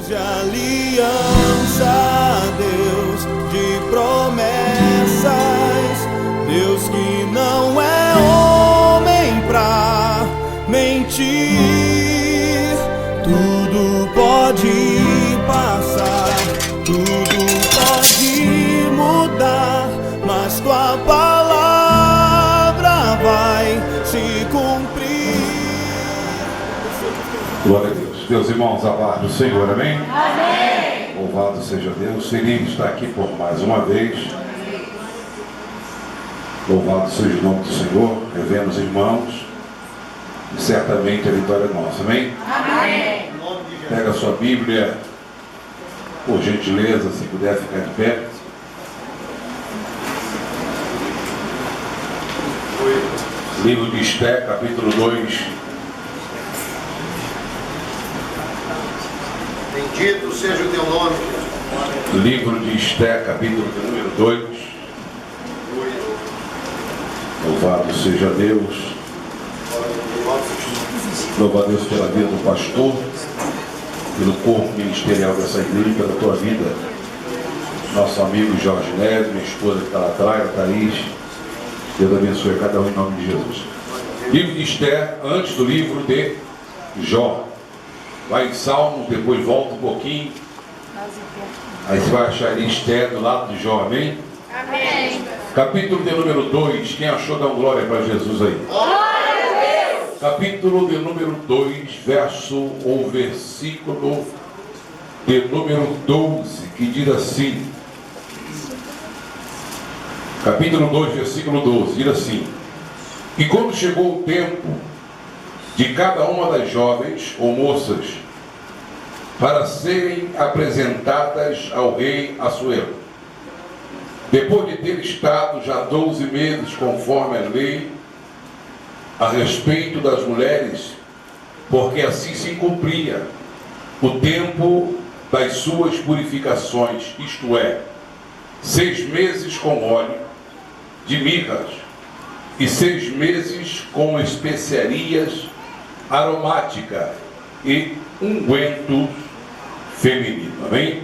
De aliança, Deus de promessas, Deus que não é homem pra mentir. Tudo pode passar, tudo pode mudar, mas tua palavra vai se cumprir. Glória a Deus. Meus irmãos, a paz do Senhor, amém? Amém. Louvado seja Deus, feliz de estar aqui por mais uma vez. Louvado seja o nome do Senhor, revendo os irmãos, e certamente a vitória é nossa, amém? Amém. Pega a sua Bíblia, por gentileza, se puder ficar de pé. Livro de Esté, capítulo 2. Bendito seja o teu nome. Livro de Esté, capítulo de número 2. Louvado seja Deus. Louva a Deus pela vida do pastor, pelo corpo ministerial dessa igreja, pela tua vida. Nosso amigo Jorge Neves, minha esposa que está lá atrás, a Thaís. Deus abençoe a cada um em nome de Jesus. Livro de Esté, antes do livro de Jó. Vai em Salmo, depois volta um pouquinho. Aí você vai achar ali Esté do lado de Jó, amém? Amém. Capítulo de número 2. Quem achou, dá uma glória para Jesus aí. Glória a Deus. Capítulo de número 2, verso ou versículo de número 12, que diz assim. Capítulo 2, versículo 12, diz assim: E quando chegou o tempo de cada uma das jovens ou moças para serem apresentadas ao rei Assuero, depois de ter estado já 12 meses conforme a lei a respeito das mulheres, porque assim se cumpria o tempo das suas purificações, isto é, 6 meses com óleo de mirras e 6 meses com especiarias aromática e unguento feminino, amém?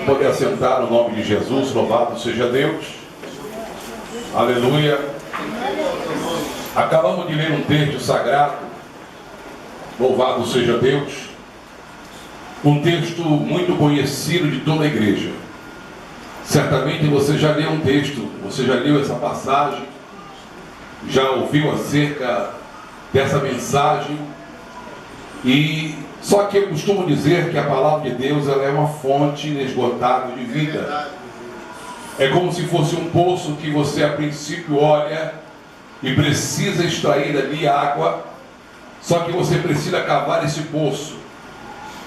Poder assentar no nome de Jesus, louvado seja Deus, aleluia. Acabamos de ler um texto sagrado, louvado seja Deus, um texto muito conhecido de toda a igreja. Certamente você já leu um texto, você já leu essa passagem, já ouviu acerca dessa mensagem, e só que eu costumo dizer que a palavra de Deus ela é uma fonte inesgotável de vida. É como se fosse um poço que você a princípio olha e precisa extrair ali água, só que você precisa cavar esse poço.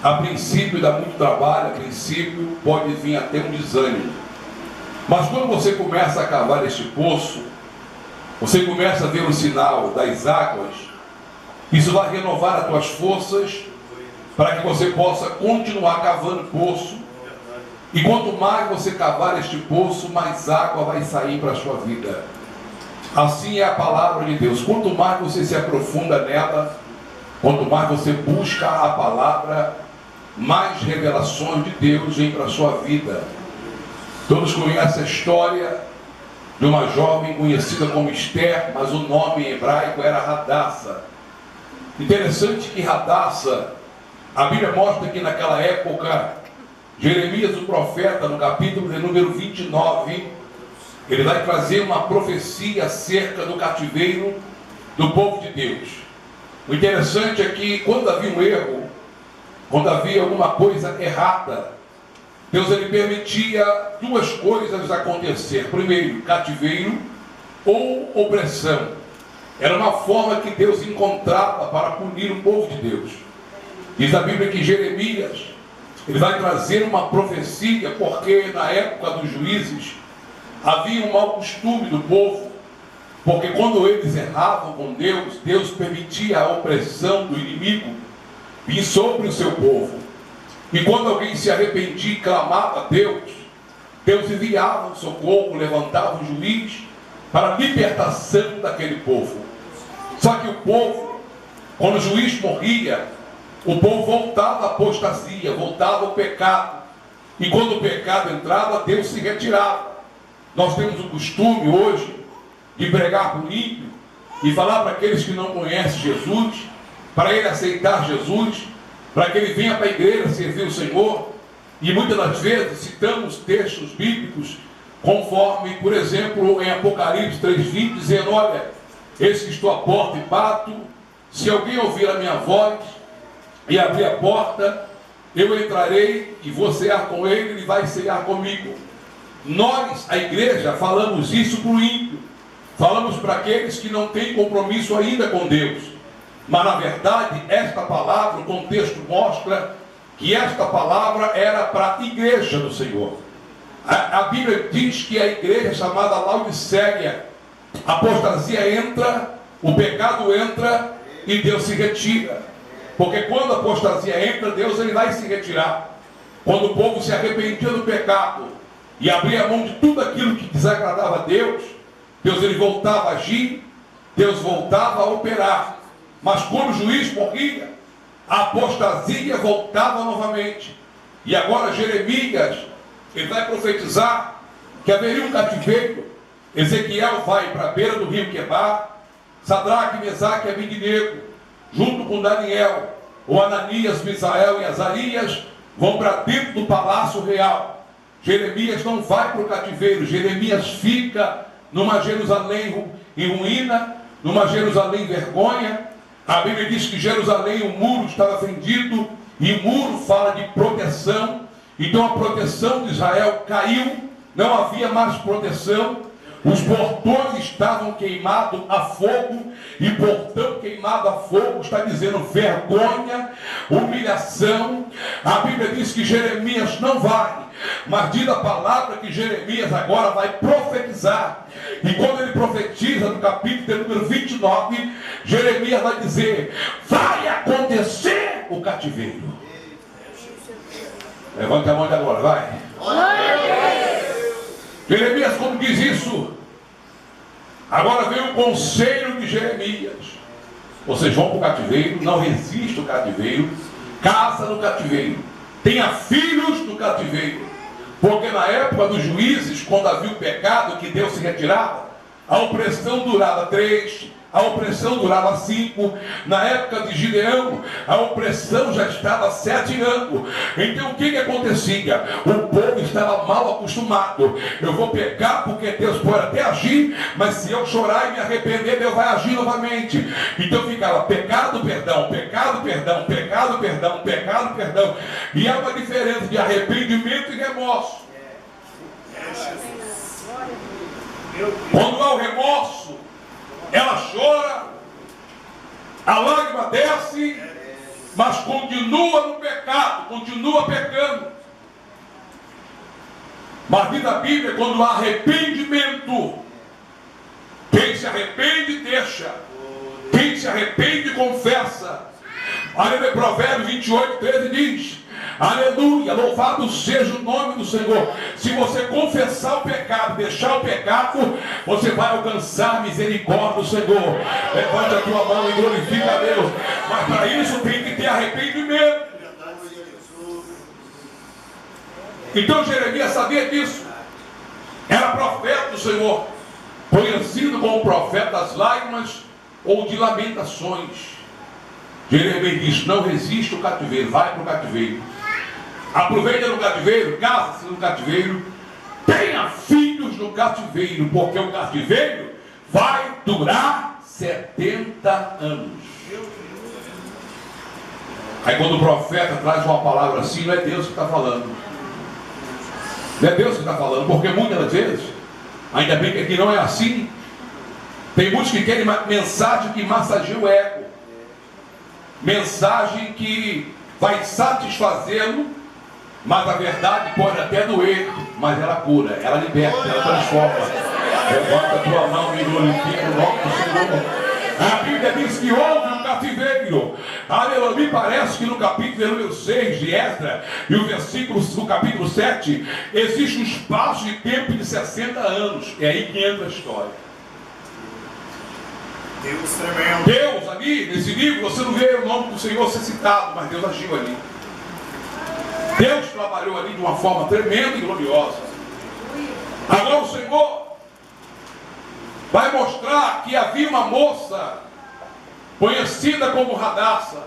A princípio dá muito trabalho, a princípio pode vir até um desânimo, mas quando você começa a cavar este poço, você começa a ver o sinal das águas. Isso vai renovar as tuas forças para que você possa continuar cavando poço. E quanto mais você cavar este poço, mais água vai sair para a sua vida. Assim é a palavra de Deus. Quanto mais você se aprofunda nela, quanto mais você busca a palavra, mais revelações de Deus vêm para a sua vida. Todos conhecem a história de uma jovem conhecida como Esther, mas o nome em hebraico era Radassa. Interessante que Radassa, a Bíblia mostra que naquela época, Jeremias o profeta, no capítulo de número 29, ele vai trazer uma profecia acerca do cativeiro do povo de Deus. O interessante é que quando havia um erro, quando havia alguma coisa errada, Deus ele permitia duas coisas acontecer. Primeiro, cativeiro ou opressão. Era uma forma que Deus encontrava para punir o povo de Deus. Diz a Bíblia que Jeremias, ele vai trazer uma profecia, porque na época dos juízes, havia um mau costume do povo, porque quando eles erravam com Deus, Deus permitia a opressão do inimigo vir sobre o seu povo. E quando alguém se arrependia e clamava a Deus, Deus enviava um socorro, levantava um juiz para a libertação daquele povo. Só que o povo, quando o juiz morria, o povo voltava à apostasia, voltava ao pecado. E quando o pecado entrava, Deus se retirava. Nós temos o costume hoje de pregar para o ímpio e falar para aqueles que não conhecem Jesus, para ele aceitar Jesus, para que ele venha para a igreja servir o Senhor. E muitas das vezes citamos textos bíblicos, conforme, por exemplo, em Apocalipse 3:20, dizendo: olha, eis que estou à porta e bato, se alguém ouvir a minha voz e abrir a porta, eu entrarei e vou cear com ele, ele vai cear comigo. Nós, a igreja, falamos isso para o ímpio, falamos para aqueles que não têm compromisso ainda com Deus. Mas na verdade, esta palavra, o contexto mostra que esta palavra era para a igreja do Senhor. A Bíblia diz que a igreja chamada Laodiceia, a apostasia entra, o pecado entra e Deus se retira. Porque quando a apostasia entra, Deus ele vai se retirar. Quando o povo se arrependia do pecado e abria mão de tudo aquilo que desagradava a Deus, Deus ele voltava a agir, Deus voltava a operar. Mas quando o juiz morria, a apostasia voltava novamente. E agora Jeremias, ele vai profetizar que haveria um cativeiro. Ezequiel vai para a beira do rio Quebar, Sadraque, Mesaque e Abednego, junto com Daniel, o Ananias, Misael e Azarias, vão para dentro do palácio real. Jeremias não vai para o cativeiro, Jeremias fica numa Jerusalém em ruína, numa Jerusalém vergonha. A Bíblia diz que Jerusalém, o muro estava fendido, e muro fala de proteção. Então a proteção de Israel caiu, não havia mais proteção. Os portões estavam queimados a fogo, e portão queimado a fogo está dizendo vergonha, humilhação. A Bíblia diz que Jeremias não vai, mas diz a palavra que Jeremias agora vai profetizar. E quando ele profetiza no capítulo número 29, Jeremias vai dizer: vai acontecer o cativeiro. Levanta a mão agora, vai. Jeremias, como diz isso? Agora vem o conselho de Jeremias. Vocês vão para o cativeiro, não resista o cativeiro, casa no cativeiro, tenha filhos no cativeiro. Porque na época dos juízes, quando havia o pecado que Deus se retirava, a opressão durava 3, a opressão durava 5. Na época de Gideão, a opressão já estava 7 anos. Então o que acontecia? O povo estava mal acostumado. Eu vou pecar porque Deus pode até agir, mas se eu chorar e me arrepender, Deus vai agir novamente. Então ficava pecado, perdão, pecado, perdão, pecado, perdão, pecado, perdão. E há uma diferença de arrependimento e remorso. Quando há o remorso, ela chora, a lágrima desce, mas continua no pecado, continua pecando. Mas diz a Bíblia, quando há arrependimento, quem se arrepende deixa, quem se arrepende confessa. Aleluia, Provérbios 28:13 diz: aleluia, louvado seja o nome do Senhor. Se você confessar o pecado, deixar o pecado, você vai alcançar a misericórdia do Senhor. Levante a tua mão e glorifica a Deus. Mas para isso tem que ter arrependimento. Então Jeremias sabia disso. Era profeta do Senhor, conhecido como profeta das lágrimas ou de lamentações. Jeremias diz: não resiste o cativeiro, vai para o cativeiro. Aproveita no cativeiro, casa-se no cativeiro, tenha filhos no cativeiro, porque o cativeiro vai durar 70 anos. Aí quando o profeta traz uma palavra assim, não é Deus que está falando. Não é Deus que está falando, porque muitas das vezes, ainda bem que aqui não é assim, tem muitos que querem mensagem que massageia o ego, mensagem que vai satisfazê-lo, mas a verdade pode até doer, mas ela cura, ela liberta, ela transforma. Levanta a tua mão e glorifica o nome do Senhor. A Bíblia diz que houve um cativeiro. Aleluia. Me parece que no capítulo número 6 de Esdras e o versículo do capítulo 7 existe um espaço de tempo de 60 anos. É aí que entra a história. Deus tremendo. Deus ali, nesse livro, você não vê o nome do Senhor ser citado, mas Deus agiu ali. Deus trabalhou ali de uma forma tremenda e gloriosa. Agora o Senhor vai mostrar que havia uma moça conhecida como Radassa.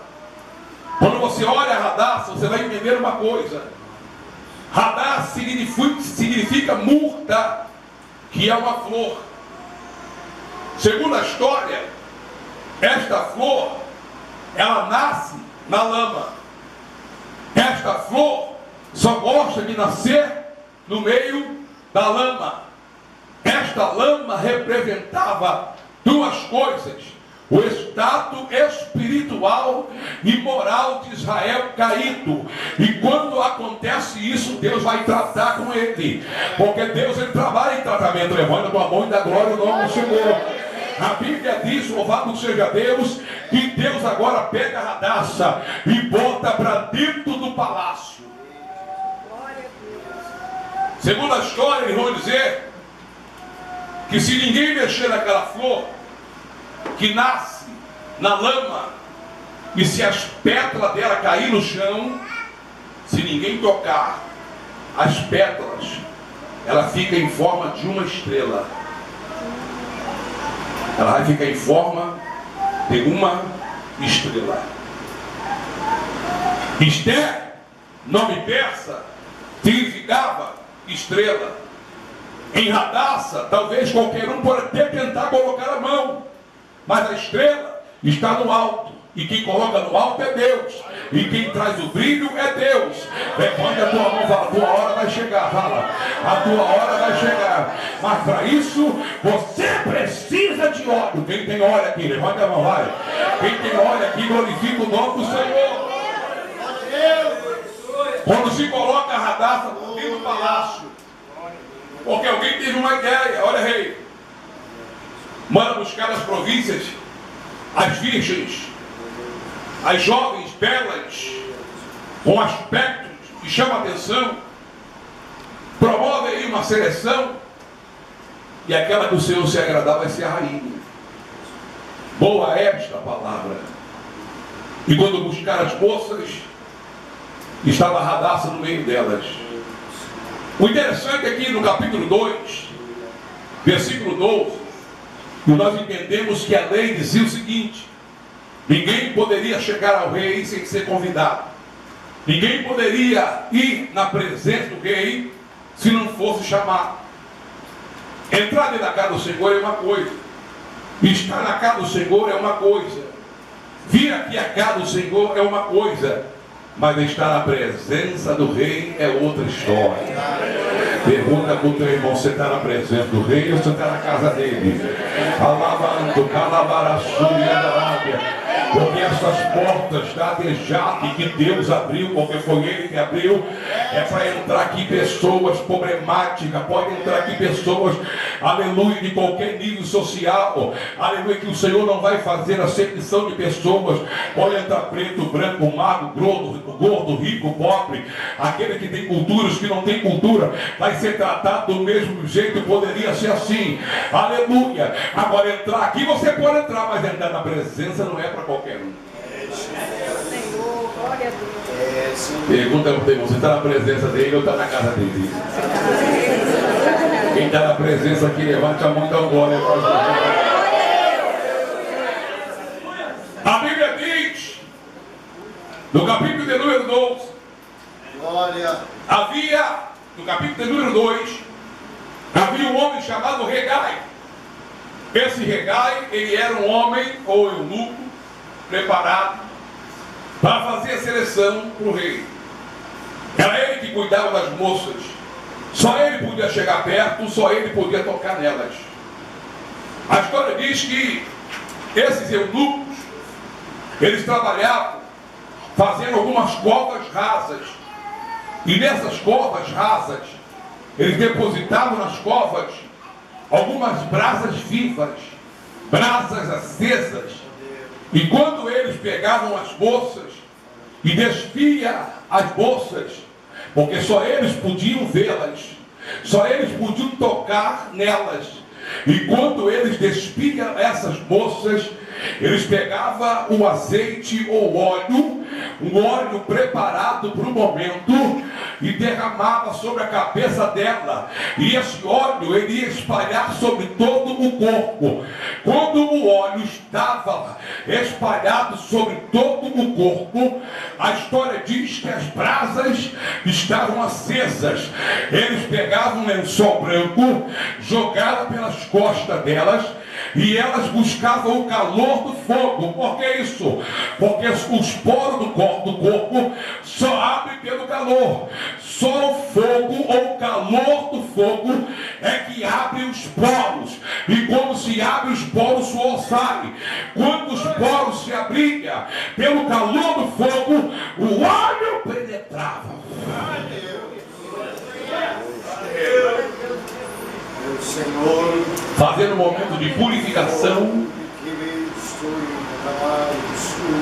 Quando você olha a Radassa, você vai entender uma coisa. Radassa significa murta, que é uma flor. Segundo a história, esta flor, ela nasce na lama. Esta flor só gosta de nascer no meio da lama. Esta lama representava duas coisas: o estado espiritual e moral de Israel caído. E quando acontece isso, Deus vai tratar com ele, porque Deus, ele trabalha em tratamento. Levanta a tua mão e dá glória ao nome do Senhor. A Bíblia diz, louvado seja Deus, que Deus agora pega a Radassa e bota para dentro do palácio. Segundo a história, eles vão dizer que se ninguém mexer naquela flor que nasce na lama, e se as pétalas dela cair no chão, se ninguém tocar as pétalas, ela fica em forma de uma estrela. Ela vai ficar em forma de uma estrela. Esther, nome persa, significava estrela. Em Radassa, talvez qualquer um pode até tentar colocar a mão, mas a estrela está no alto. E quem coloca no alto é Deus. E quem traz o brilho é Deus. Levanta a tua mão, fala, a tua hora vai chegar. Fala, a tua hora vai chegar. Mas para isso, você precisa de óleo. Quem tem óleo aqui? Levanta a mão, vai. Quem tem óleo aqui, glorifica o nome do Senhor. Quando se coloca a Radassa dentro do palácio, porque alguém teve uma ideia. Olha, rei, manda buscar nas províncias as virgens, as jovens belas, com aspectos que chamam a atenção. Promove aí uma seleção, e aquela que o Senhor se agradar vai ser a rainha. Boa é esta palavra. E quando buscar as moças, estava a Radassa no meio delas. O interessante aqui no capítulo 2, versículo 12, nós entendemos que a lei dizia o seguinte: ninguém poderia chegar ao rei sem ser convidado. Ninguém poderia ir na presença do rei se não fosse chamado. Entrar dentro da casa do Senhor é uma coisa, estar na casa do Senhor é uma coisa, vir aqui à casa do Senhor é uma coisa, mas estar na presença do rei é outra história. Pergunta para o teu irmão: você está na presença do rei ou você está na casa dele? Alabando, calabaraçu e andarábia. Porque essas portas da Adejate que Deus abriu, porque foi Ele que abriu, é para entrar aqui pessoas problemáticas, pode entrar aqui pessoas, aleluia, de qualquer nível social, aleluia, que o Senhor não vai fazer acepção de pessoas. Pode entrar preto, branco, magro, gordo, rico, pobre, aquele que tem cultura, os que não tem cultura, vai ser tratado do mesmo jeito, poderia ser assim, aleluia. Agora entrar aqui você pode entrar, mas entrar na presença não é para qualquer um. Senhor, glória a Deus. Pergunta para o irmão: você está na presença dele ou está na casa dele? Quem está na presença aqui, levante a mão e dá glória para os A Bíblia diz, no capítulo de número 12, Glória. havia, no capítulo de número 2, havia um homem chamado Regai. Esse Regai, ele era um homem ou eunuco preparado para fazer a seleção para o rei. Era ele que cuidava das moças. Só ele podia chegar perto, só ele podia tocar nelas. A história diz que esses eunucos, eles trabalhavam fazendo algumas covas rasas. E nessas covas rasas, eles depositavam nas covas algumas brasas vivas, brasas acesas. E quando eles pegavam as moças e despiam as moças, porque só eles podiam vê-las, só eles podiam tocar nelas, E quando eles despiam essas moças, eles pegavam o azeite ou óleo, um óleo preparado para o momento, e derramava sobre a cabeça dela. E esse óleo ele ia espalhar sobre todo o corpo. Quando o óleo estava espalhado sobre todo o corpo, a história diz que as brasas estavam acesas. Eles pegavam um lençol branco, jogavam pelas costas delas, e elas buscavam o calor do fogo. Por que isso? Porque os poros do corpo só abrem pelo calor. Só o fogo ou o calor do fogo é que abre os poros. E como se abre os poros, o suor sai. Quando os poros se abriam pelo calor do fogo, o óleo penetrava. Senhor, Fazendo um momento de purificação,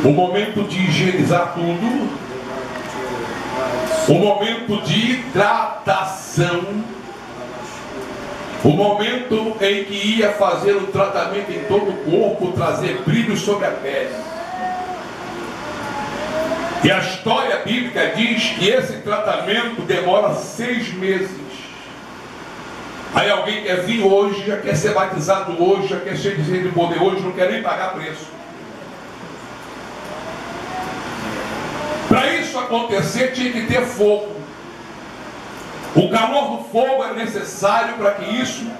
um momento de higienizar tudo, um momento de hidratação, um momento em que ia fazer o tratamento em todo o corpo, trazer brilho sobre a pele. E a história bíblica diz que esse tratamento demora 6 meses. Aí alguém quer vir hoje, já quer ser batizado hoje, já quer ser cheio de poder hoje, não quer nem pagar preço. Para isso acontecer tinha que ter fogo. O calor do fogo é necessário para que isso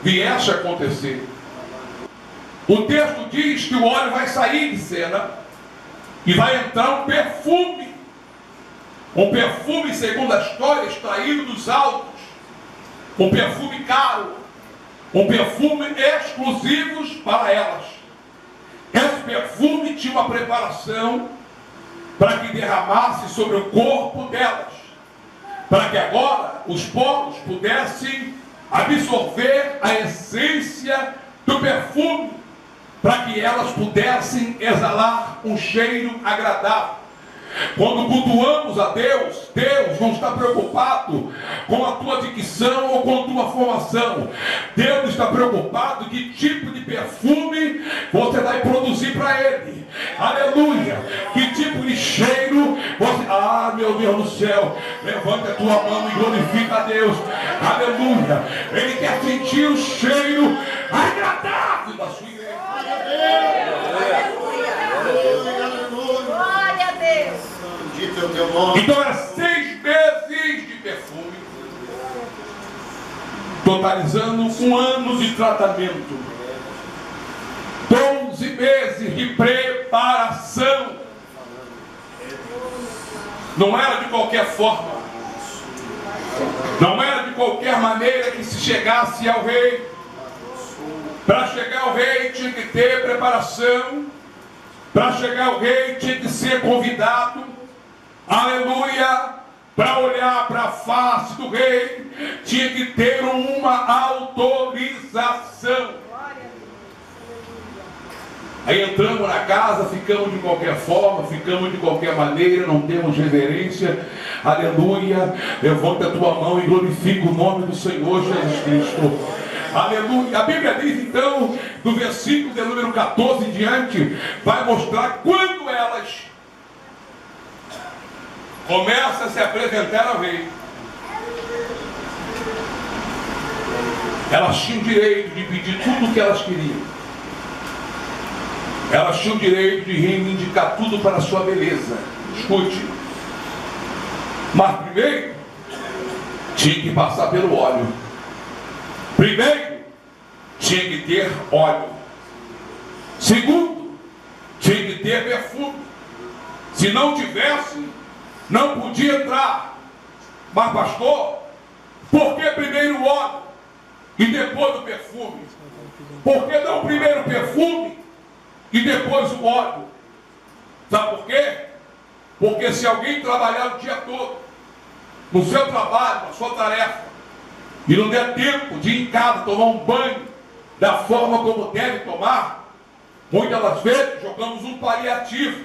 viesse a acontecer. O texto diz que o óleo vai sair de cena e vai entrar um perfume. Um perfume, segundo a história, extraído dos altos. Um perfume caro, um perfume exclusivo para elas. Esse perfume tinha uma preparação para que derramasse sobre o corpo delas, para que agora os poros pudessem absorver a essência do perfume, para que elas pudessem exalar um cheiro agradável. Quando cultuamos a Deus, Deus não está preocupado com a tua dicção ou com a tua formação. Deus está preocupado que tipo de perfume você vai produzir para Ele. Aleluia! Que tipo de cheiro você... Ah, meu Deus do céu! Levanta a tua mão e glorifica a Deus. Aleluia! Ele quer sentir o cheiro agradável da sua igreja. Glória a Deus. bendito é o teu nome. Então era 6 meses de perfume, totalizando 1 ano de tratamento, 12 meses de preparação. Não era de qualquer forma, não era de qualquer maneira que se chegasse ao rei. Para chegar ao rei tinha que ter preparação. Para chegar ao rei tinha que ser convidado. Aleluia! Para olhar para a face do rei tinha que ter uma autorização. Aí entramos na casa, ficamos de qualquer forma, ficamos de qualquer maneira, não temos reverência. Aleluia! Levanta a tua mão e glorifica o nome do Senhor Jesus Cristo. Aleluia. A Bíblia diz então, do versículo de número 14 em diante, vai mostrar quando elas começam a se apresentar ao rei. Elas tinham o direito de pedir tudo o que elas queriam. Elas tinham o direito de reivindicar tudo para a sua beleza. Escute. Mas primeiro, tinha que passar pelo óleo. Primeiro, tinha que ter óleo. Segundo, tinha que ter perfume. Se não tivesse, não podia entrar. Mas pastor, por que primeiro o óleo e depois o perfume? Por que não primeiro o perfume e depois o óleo? Sabe por quê? Porque se alguém trabalhar o dia todo no seu trabalho, na sua tarefa, e não der tempo de ir em casa tomar um banho da forma como deve tomar, muitas das vezes jogamos um paliativo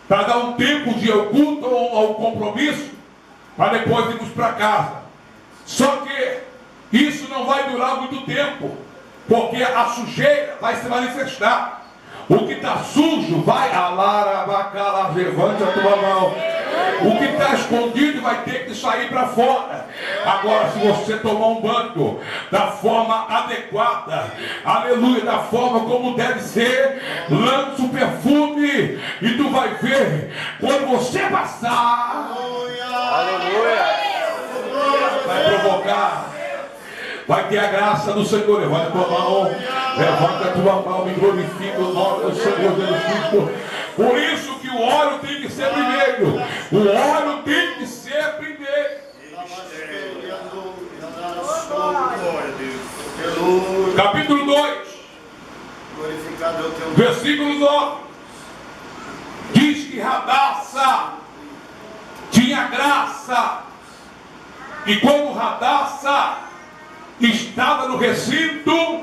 para dar um tempo de ao culto ou ao compromisso, para depois irmos para casa. Só que isso não vai durar muito tempo. Porque a sujeira vai se manifestar. O que está sujo vai alarabacala, levante a tua mão. O que está escondido vai ter que sair para fora. Agora, se você tomar um banho da forma adequada, aleluia, da forma como deve ser, lança o perfume e tu vai ver, quando você passar, vai provocar. Vai ter a graça do Senhor. Levanta a tua mão. Levanta a tua mão e glorifica o nome do Senhor Jesus Cristo. Por isso que o óleo tem que ser primeiro. O óleo tem que ser primeiro. Capítulo 2. Versículo 9. Diz que Radassa tinha graça. E como Radassa estava no recinto,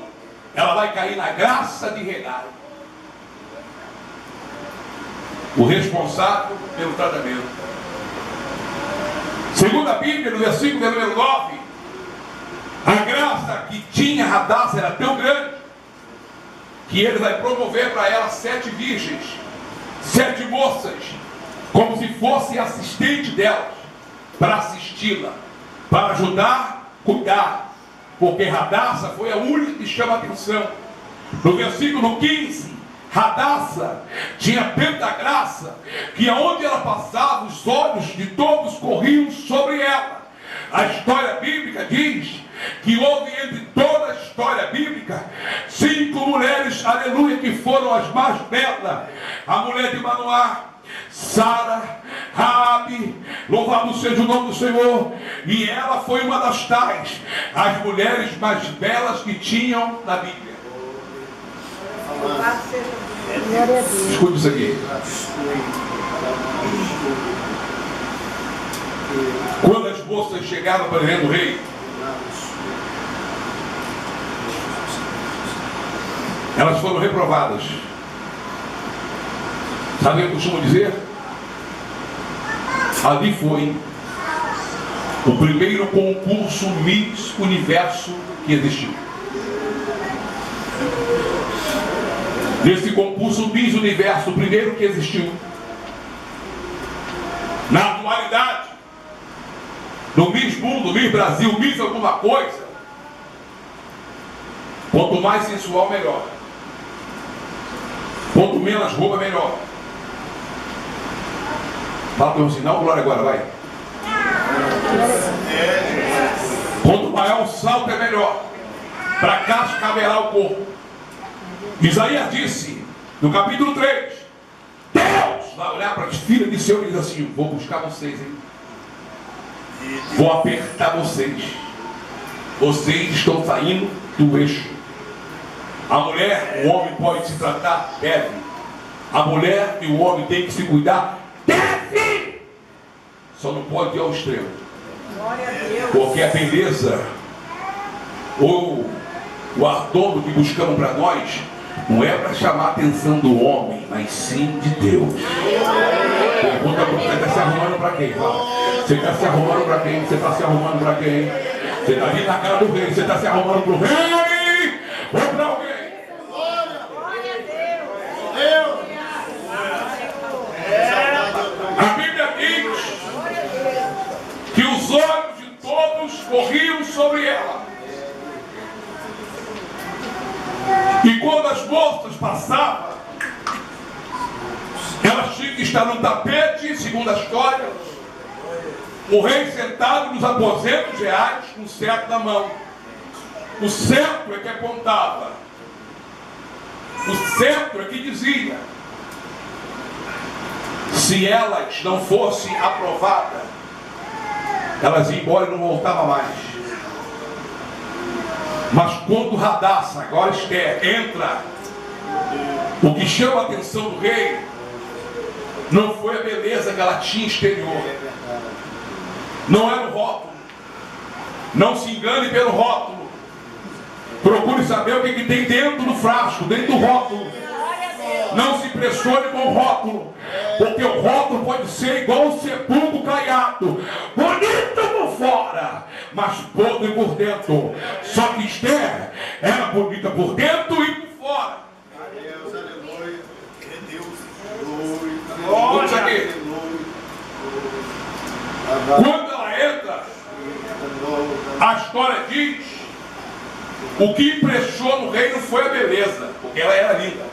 ela vai cair na graça de reinar. O responsável pelo tratamento. Segundo a Bíblia, no versículo número 9, a graça que tinha Radassa era tão grande que ele vai promover para ela 7 virgens, 7 moças, como se fosse assistente delas, para assisti-la, para ajudar, cuidar. Porque Radassa foi a única que chama a atenção. No versículo 15, Radassa tinha tanta graça que aonde ela passava, os olhos de todos corriam sobre ela. A história bíblica diz que houve entre toda a história bíblica 5 mulheres, aleluia, que foram as mais belas. A mulher de Manoá, Sara, Raabe, louvado seja o nome do Senhor. E ela foi uma das tais, as mulheres mais belas que tinham na Bíblia. Escute isso aqui. Quando as moças chegaram para o reino do rei, elas foram reprovadas. Sabe o que eu costumo dizer? Ali foi o primeiro concurso Miss Universo que existiu. Nesse concurso Miss Universo, o primeiro que existiu, na atualidade, no Miss Mundo, Miss Brasil, Miss alguma coisa, quanto mais sensual, melhor. Quanto menos roupa, melhor. Fala para o sinal, glória agora, vai. Quanto maior o salto, é melhor. Para cascavelar o corpo. Isaías disse, no capítulo 3, Deus vai olhar para as filhas de Sião e diz assim: vou buscar vocês, hein? Vou apertar vocês. Vocês estão saindo do eixo. A mulher, o homem pode se tratar? Deve. A mulher e o homem tem que se cuidar? Deve! Só não pode ir ao extremo. Porque a beleza ou o ardor que buscamos para nós não é para chamar a atenção do homem, mas sim de Deus. Pergunta para você: está se arrumando para quem? Você está se arrumando para quem? Você está se arrumando para quem? Você está vindo na cara do rei. Você está se arrumando para o rei ou para alguém? A Bíblia diz que os olhos de todos corriam sobre ela. E quando as moças passavam, elas tinham que estar no tapete, segundo a história, o rei sentado nos aposentos reais com o cetro na mão. O cetro é que apontava. O cetro é que dizia: se elas não fossem aprovadas, elas iam embora e não voltavam mais. Mas quando Radassa, agora Esther, entra, o que chama a atenção do rei não foi a beleza que ela tinha exterior, não era o rótulo. Não se engane pelo rótulo. Procure saber o que tem dentro do frasco, dentro do rótulo. Não se impressione com o rótulo, porque o rótulo pode ser igual um sepulcro caiado, bonito por fora, mas podre por dentro. Só que Esther, era bonita por dentro e por fora. Deus, aleluia. Deus, glória. Tudo isso aqui. Quando ela entra, a história diz, o que impressionou no reino foi a beleza, porque ela era linda.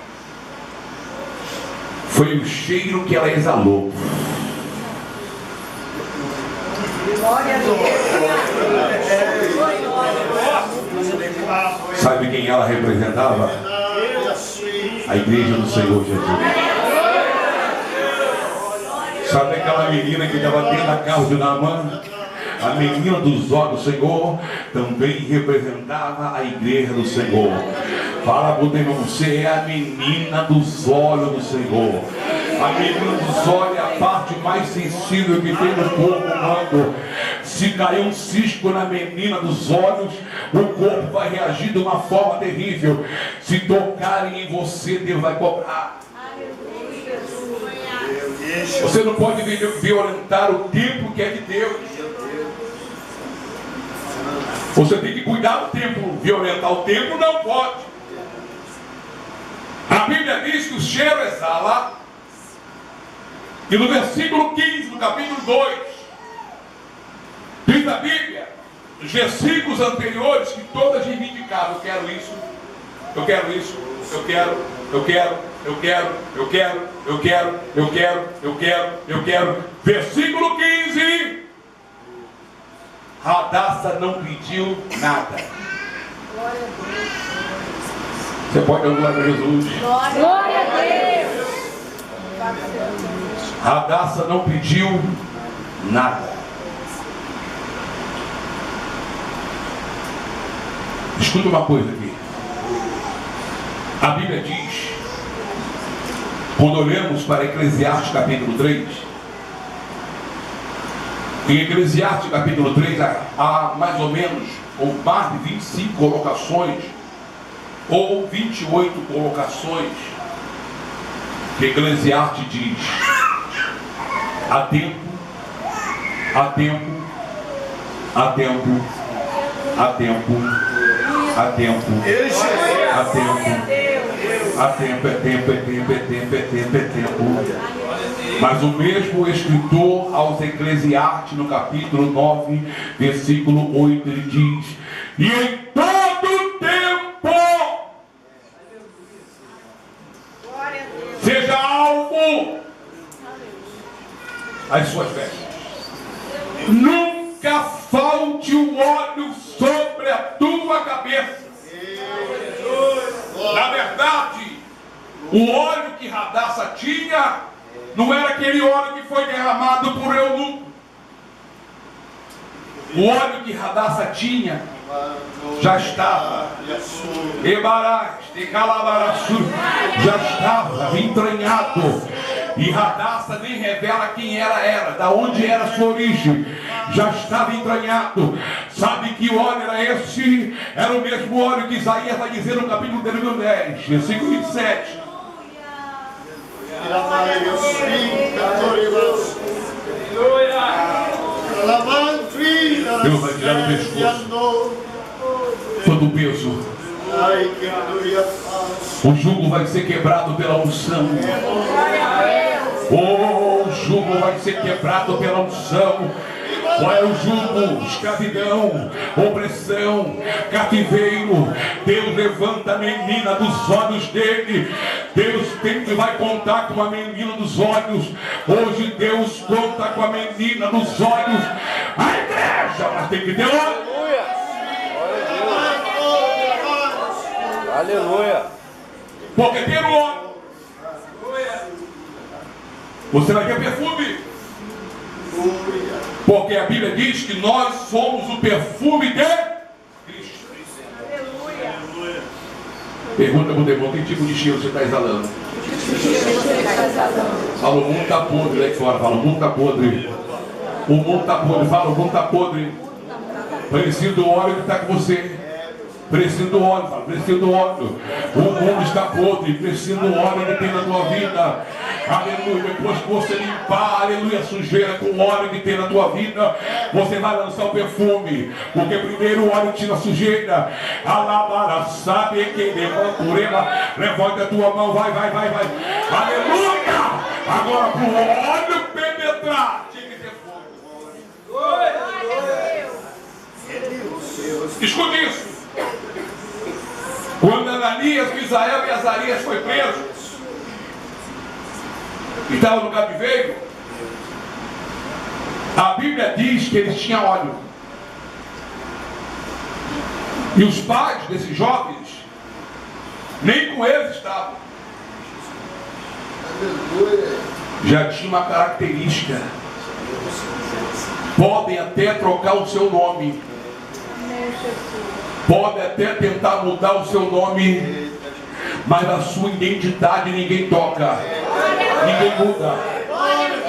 Foi o cheiro que ela exalou. Glória a Deus. Sabe quem ela representava? A igreja do Senhor Jesus. Sabe aquela menina que estava dentro da casa de Naamã? A menina dos olhos do Senhor também representava a igreja do Senhor. Fala para o teu irmão, você é a menina dos olhos do Senhor. A menina dos olhos é a parte mais sensível que tem no corpo humano. Se cair um cisco na menina dos olhos, o corpo vai reagir de uma forma terrível. Se tocarem em você, Deus vai cobrar. Você não pode violentar o tempo que é de Deus. Você tem que cuidar do tempo. Violentar o tempo não pode. A Bíblia diz que o cheiro exala. E no versículo 15, no capítulo 2, diz a Bíblia, nos versículos anteriores, que todas reivindicavam: eu quero isso, eu quero isso, eu quero, eu quero, eu quero, eu quero, eu quero, eu quero, eu quero, eu quero. Versículo 15, Radassa não pediu nada. Você pode dar glória a Jesus. Glória a Deus. Radassa não pediu nada. Escuta uma coisa aqui. A Bíblia diz, quando olhamos para Eclesiastes capítulo 3, em Eclesiastes capítulo 3 há mais ou menos, ou mais de 25 colocações, ou 28 colocações, que Eclesiastes diz: há tempo, há tempo, há tempo, há tempo, há tempo, há tempo, há tempo, é tempo, é tempo, é tempo, é tempo, é tempo. Mas o mesmo escritor aos Eclesiastes, no capítulo 9, versículo 8, ele diz: e em todo tempo seja alvo as suas vestes, nunca falte o óleo sobre a tua cabeça. Na verdade, o óleo que Radassa tinha não era aquele óleo que foi derramado por eunuco. O óleo que Radassa tinha já estava, já estava entranhado. E Radassa nem revela quem ela era, da onde era a sua origem. Já estava entranhado. Sabe que óleo era esse? Era o mesmo óleo que Isaías vai dizer no capítulo 10, versículo 27. Deus vai tirar do pescoço todo o peso. O jugo vai ser quebrado pela unção. O jugo vai ser quebrado pela unção. Qual é o jugo? Escravidão, opressão, cativeiro. Deus levanta a menina dos olhos dele. Deus sempre vai contar com a menina dos olhos. Hoje Deus conta com a menina dos olhos. A igreja, mas tem que ter olho. Aleluia. Porque ter o óleo, você vai ter perfume. Porque a Bíblia diz que nós somos o perfume de Cristo. Pergunta para o demônio: que tipo de cheiro você está exalando? Fala: o mundo está podre lá de fora. Fala: o mundo está podre. O mundo está podre. Fala: o mundo está podre. Preciso do óleo que está com você. Preciso do óleo, fala, preciso do óleo. O mundo está podre, preciso do óleo que tem na tua vida. Aleluia. Depois que você limpar, aleluia, a sujeira com o óleo que tem na tua vida, você vai lançar o perfume. Porque primeiro o óleo tira a sujeira. Alabara, sabe quem levanta, levanta a tua mão, vai. Aleluia. Agora para o óleo penetrar, tinha que ter fogo. Escute isso. Quando Ananias, Misael e Azarias foi preso e estava no cativeiro, a Bíblia diz que eles tinham óleo. E os pais desses jovens nem com eles estavam. Já tinha uma característica. Podem até trocar o seu nome. Pode até tentar mudar o seu nome, mas a sua identidade ninguém toca, ninguém muda.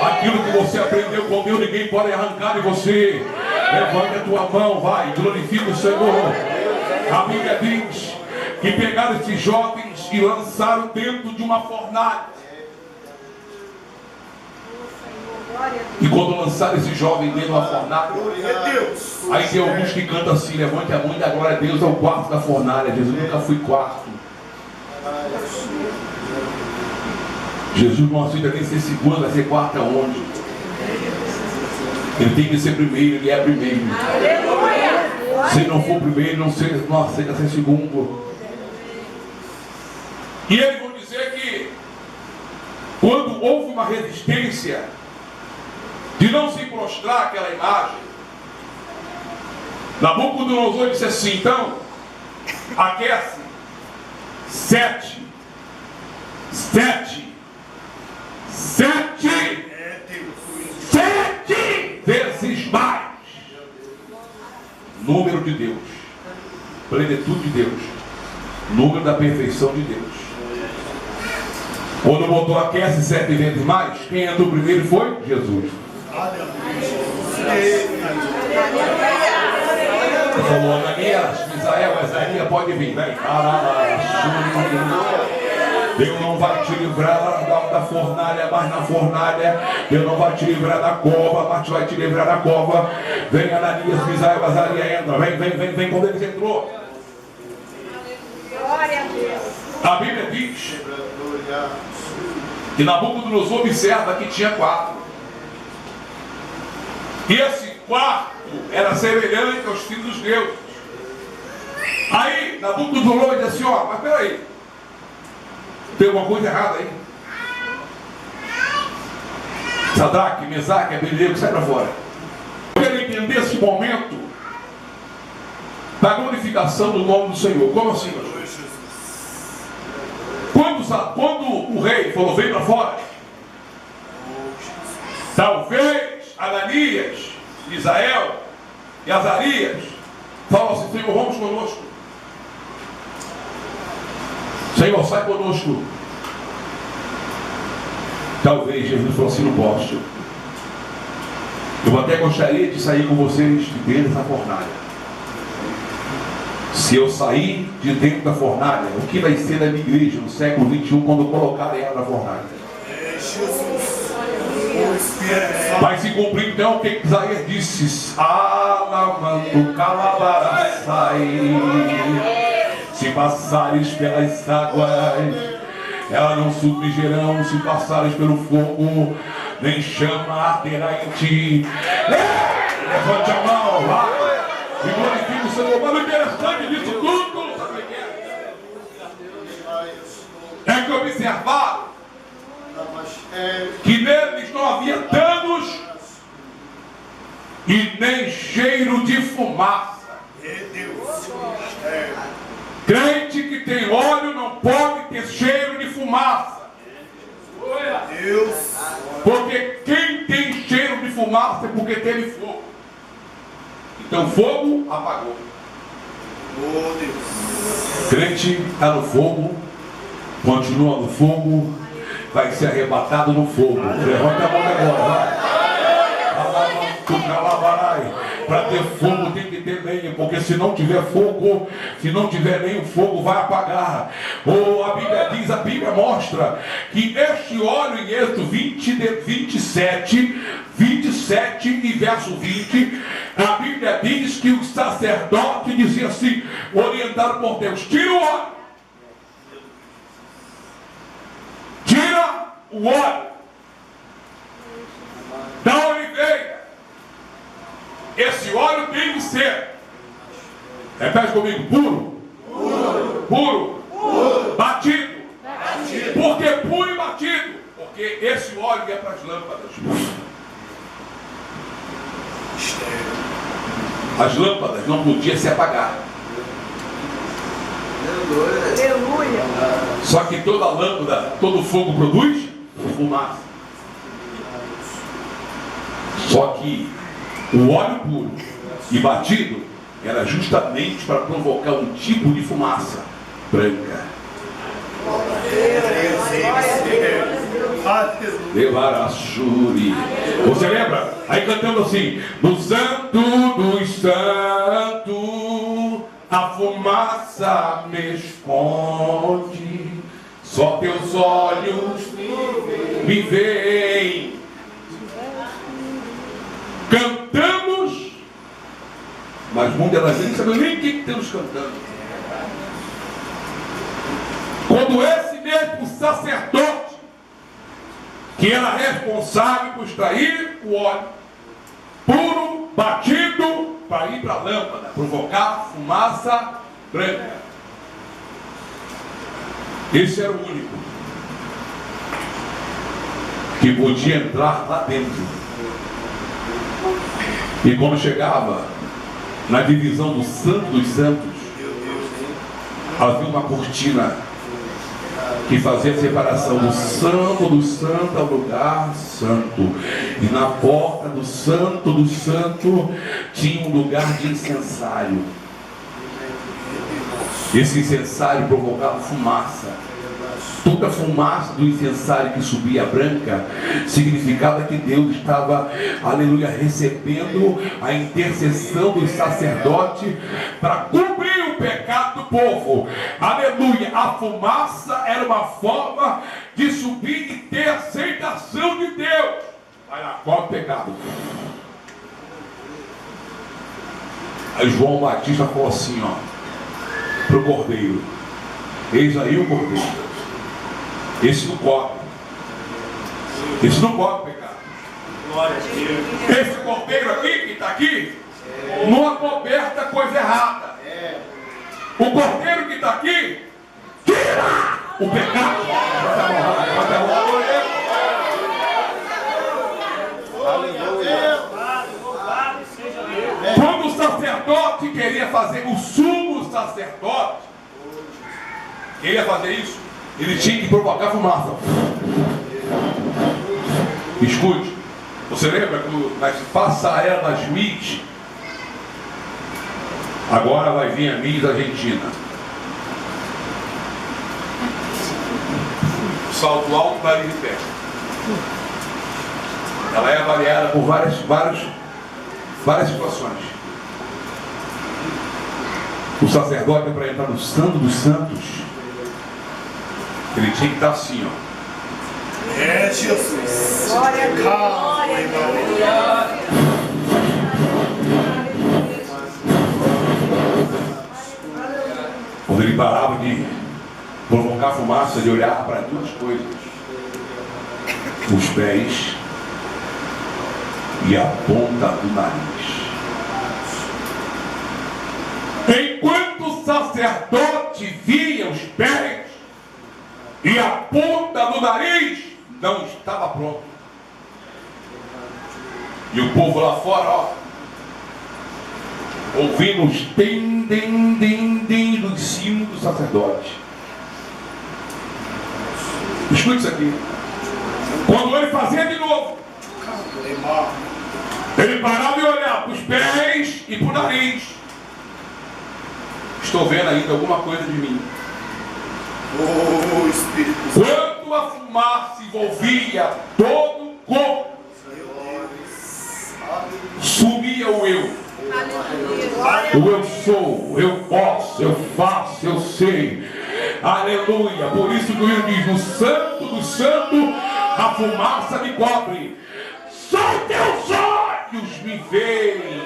Aquilo que você aprendeu com Deus, ninguém pode arrancar de você. Levante a tua mão, vai, glorifica o Senhor. A Bíblia diz que pegaram esses jovens e lançaram dentro de uma fornalha. E quando lançaram esse jovem dentro de uma fornalha, aí tem alguns que cantam assim: levante a mão e dá glória a Deus, é o quarto da fornalha. Jesus nunca foi quarto. Jesus não aceita nem ser segundo, vai ser quarto aonde? Ele tem que ser primeiro, ele é primeiro. Se ele não for primeiro, não aceita ser segundo. E eles vão dizer que quando houve uma resistência de não se prostrar aquela imagem, Nabucodonosor disse assim: então, aquece 7 vezes mais. Número de Deus, plenitude de Deus, número da perfeição de Deus. Quando botou aquece 7 vezes mais, quem entrou primeiro foi Jesus. Falou: Ananias, Misael, Azarias, pode vir, vem. Deus não vai te livrar da fornalha, mas na fornalha. Deus não vai te livrar da cova, mas vai te livrar da cova. Vem, Ananias, Misael, Azarias, entra. Vem. Quando eles entrou, Glória a Deus. a Bíblia diz que Nabucodonosor observa que tinha 4. E esse quarto era semelhante aos filhos dos deuses. Aí Nabucodonosor diz assim: ó, mas peraí, tem alguma coisa errada aí. Sadraque, Mesaque, Abednego, sai para fora. Eu quero entender esse momento da glorificação do nome do Senhor. Como assim, pastor? Quando o rei falou: vem para fora, talvez Ananias, Misael e Azarias falam assim: Senhor, vamos conosco. Senhor, sai conosco. Talvez Jesus falou assim: não posso. Eu até gostaria de sair com vocês de dentro dessa fornalha. Se eu sair de dentro da fornalha, o que vai ser da minha igreja no século 21 quando colocarem ela na fornalha? Vai se cumprir então o que Isaías disse: Alamando calabaraçai, se passares pelas águas, elas não submergerão. Se passares pelo fogo, nem chama arderá em ti. Levante a mão, vai e glorifique o Senhor. Mas o interessante disso tudo, sabe o que é? Que observaram que neles não havia danos e nem cheiro de fumaça. Crente que tem óleo não pode ter cheiro de fumaça. Porque quem tem cheiro de fumaça é porque teve fogo. Então fogo apagou. Crente está no fogo, continua no fogo, vai ser arrebatado no fogo. Levanta a mão agora, vai. Pai. Para ter fogo tem que ter lenha, porque se não tiver fogo, se não tiver lenha, o fogo vai apagar. Ou a Bíblia diz, a Bíblia mostra que este óleo em Êxodo 27 e verso 20, a Bíblia diz que o sacerdote dizia assim, orientado por Deus, tira o óleo. Tira o óleo da oliveira. Esse óleo tem que ser, repete comigo, puro. Batido. Por que puro e batido? Porque esse óleo é para as lâmpadas. As lâmpadas não podiam se apagar. Aleluia. Só que toda lâmpada, todo fogo produz fumaça. Só que o óleo puro e batido era justamente para provocar um tipo de fumaça branca. Levar a Shuri. Você lembra? Aí cantamos assim: no Santo dos Santos, a fumaça me esconde, só teus olhos me veem. Cantamos, mas muitas das vezes não sabemos nem o que estamos cantando. Quando esse mesmo sacerdote, que era responsável por extrair o óleo puro, batido, para ir para a lâmpada, provocar fumaça branca. Esse era o único que podia entrar lá dentro. E quando chegava na divisão do Santo dos Santos, havia uma cortina que fazia a separação do santo ao lugar santo. E na porta do santo tinha um lugar de incensário. Esse incensário provocava fumaça. Toda a fumaça do incensário que subia branca significava que Deus estava, aleluia, recebendo a intercessão do sacerdote para cobrir o pecado do povo. Aleluia. A fumaça era uma forma de subir e ter aceitação de Deus. Vai lá, qual é o pecado? Aí João Batista falou assim, ó, para o cordeiro: eis aí o cordeiro. Esse não pode. Esse não pode pecar. Esse cordeiro aqui, que está aqui, não acoberta coisa errada. O cordeiro que está aqui, tira o pecado. Quando o sacerdote queria fazer, o sumo sacerdote queria fazer isso, ele tinha que provocar fumaça. Escute, você lembra que na passarela da Miss, agora vai vir a Miss Argentina. Salto alto, nariz de pé. Ela é avaliada por várias situações. O sacerdote, para entrar no Santo dos Santos, ele tinha que estar assim, ó. É, Jesus. Glória a Deus. Glória a Deus. Quando ele parava de provocar fumaça, ele olhava para duas coisas: os pés e a ponta do nariz. Enquanto o sacerdote via os pés e a ponta do nariz, não estava pronto. E o povo lá fora, ó, ouvindo os tem do ensino do sacerdote. Escute isso aqui. Quando ele fazia de novo, ele parava e olhava para os pés e para o nariz. Estou vendo ainda alguma coisa de mim. Oh, Espírito Santo. Quando a fumaça envolvia todo o corpo, Sumia o eu. O eu sou, eu posso, eu faço, eu sei. Aleluia. Por isso que o hino diz: no santo do santo a fumaça me cobre. Só teus olhos me veem.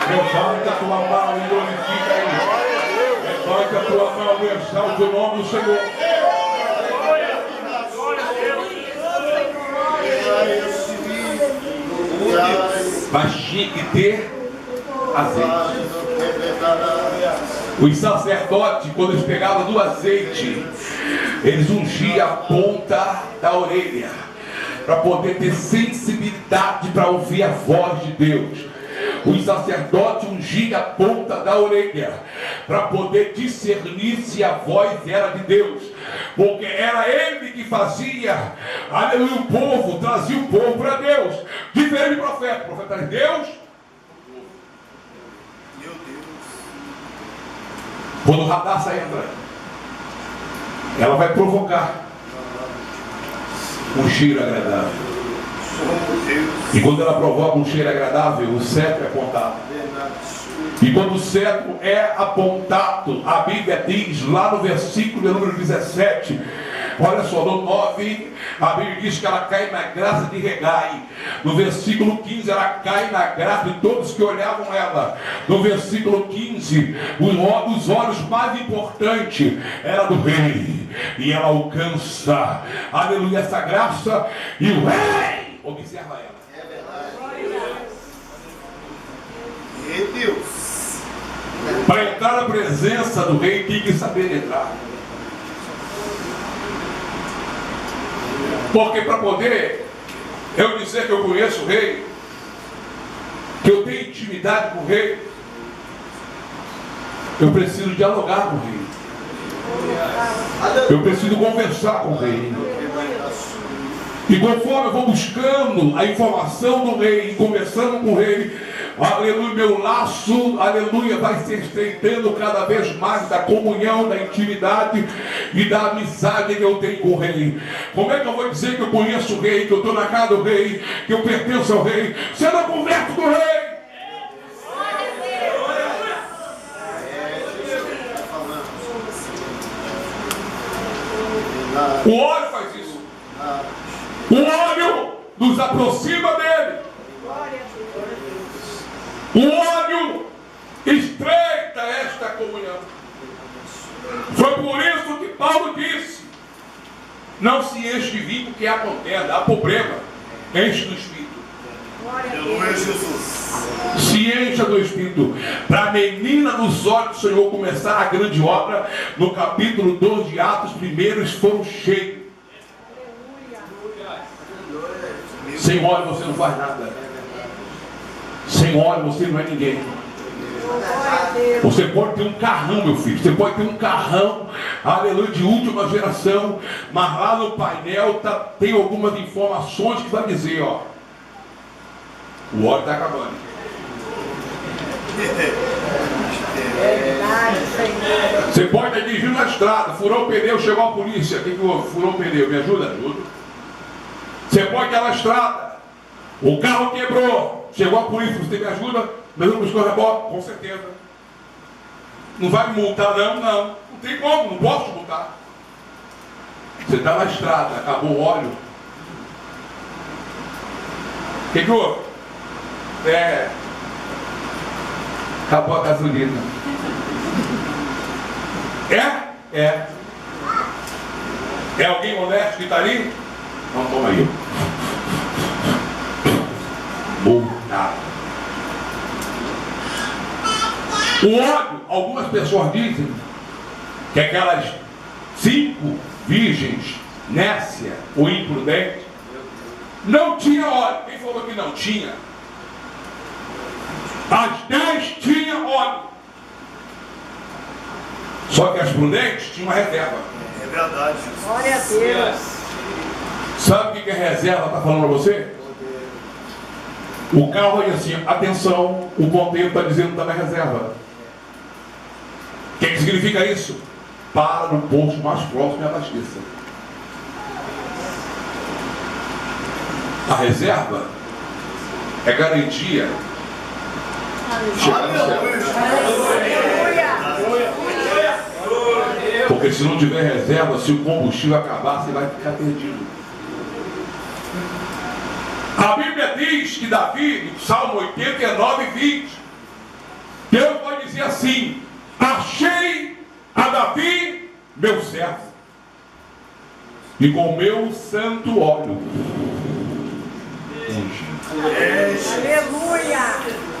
Levanta a tua mão e glorifica Ele. Levanta a tua mão e exalte o nome do Senhor. Mas tinha que ter azeite. Os sacerdotes, quando eles pegavam do azeite, eles ungiam a ponta da orelha, para poder ter sensibilidade para ouvir a voz de Deus. Os sacerdotes ungiam a ponta da orelha, para poder discernir se a voz era de Deus. Porque era ele que fazia, aleluia, o povo, trazia o povo para Deus. Diferente do profeta. O profeta era Deus. Meu Deus. Quando o Radassa entra, ela vai provocar um cheiro agradável. E quando ela provoca um cheiro agradável, o cetro é apontado. E quando o cetro é apontado, a Bíblia diz lá no versículo número 17, olha só, no 9, a Bíblia diz que ela cai na graça de Regai. No versículo 15, ela cai na graça de todos que olhavam ela. No versículo 15, os olhos mais importantes era do rei. E ela alcança, aleluia, essa graça. E o rei observa ela. Meu Deus. Para entrar na presença do rei, tem que saber entrar. Porque para poder eu dizer que eu conheço o rei, que eu tenho intimidade com o rei, eu preciso dialogar com o rei. Eu preciso conversar com o rei. E conforme eu vou buscando a informação do rei e conversando com o rei, aleluia, meu laço, aleluia, vai se estreitando cada vez mais da comunhão, da intimidade e da amizade que eu tenho com o rei. Como é que eu vou dizer que eu conheço o rei, que eu estou na casa do rei, que eu pertenço ao rei, se eu não converso com o rei? O óleo faz isso. O óleo nos aproxima dele. O óleo estreita esta comunhão. Foi por isso que Paulo disse: não se enche de vinho, porque há contenda, há problema. Enche do Espírito. Aleluia, Jesus. Se encha do Espírito. Para a menina dos olhos do Senhor começar a grande obra, no capítulo 12 de Atos, primeiros foram cheios. Sem óleo você não faz nada. Sem óleo você não é ninguém. Você pode ter um carrão, meu filho. Você pode ter um carrão, aleluia, de última geração, mas lá no painel tem algumas informações que vai dizer, ó, o óleo está acabando. Você pode estar dirigindo na estrada, furou o pneu, chegou a polícia. O que houve? Furou o pneu, me ajuda? Ajuda. Você pode estar na estrada, o carro quebrou, chegou a polícia, você me ajuda? Me ajuda buscar o rebote? Com certeza. Não vai me multar, não? Não. Não tem como, não posso te multar. Você está na estrada, acabou o óleo. O que houve? Acabou a gasolina. É alguém honesto que está ali? Não, toma aí. Multado. O óleo, algumas pessoas dizem que aquelas 5 virgens, nécia ou imprudente, não tinha óleo. Quem falou que não tinha? As 10 tinham óleo. Só que as prudentes tinham uma reserva. É verdade, Jesus. Glória a Deus. Sabe o que a reserva está falando para você? O carro aí assim, atenção, o ponteiro está dizendo que está na reserva. O que significa isso? Para no posto mais próximo e abasteça. A reserva é garantia de chegar no céu. Porque se não tiver reserva, se o combustível acabar, você vai ficar perdido. A Bíblia diz que Davi, no Salmo 89, 20, Deus vai dizer assim: achei a Davi, meu servo, e com meu santo óleo.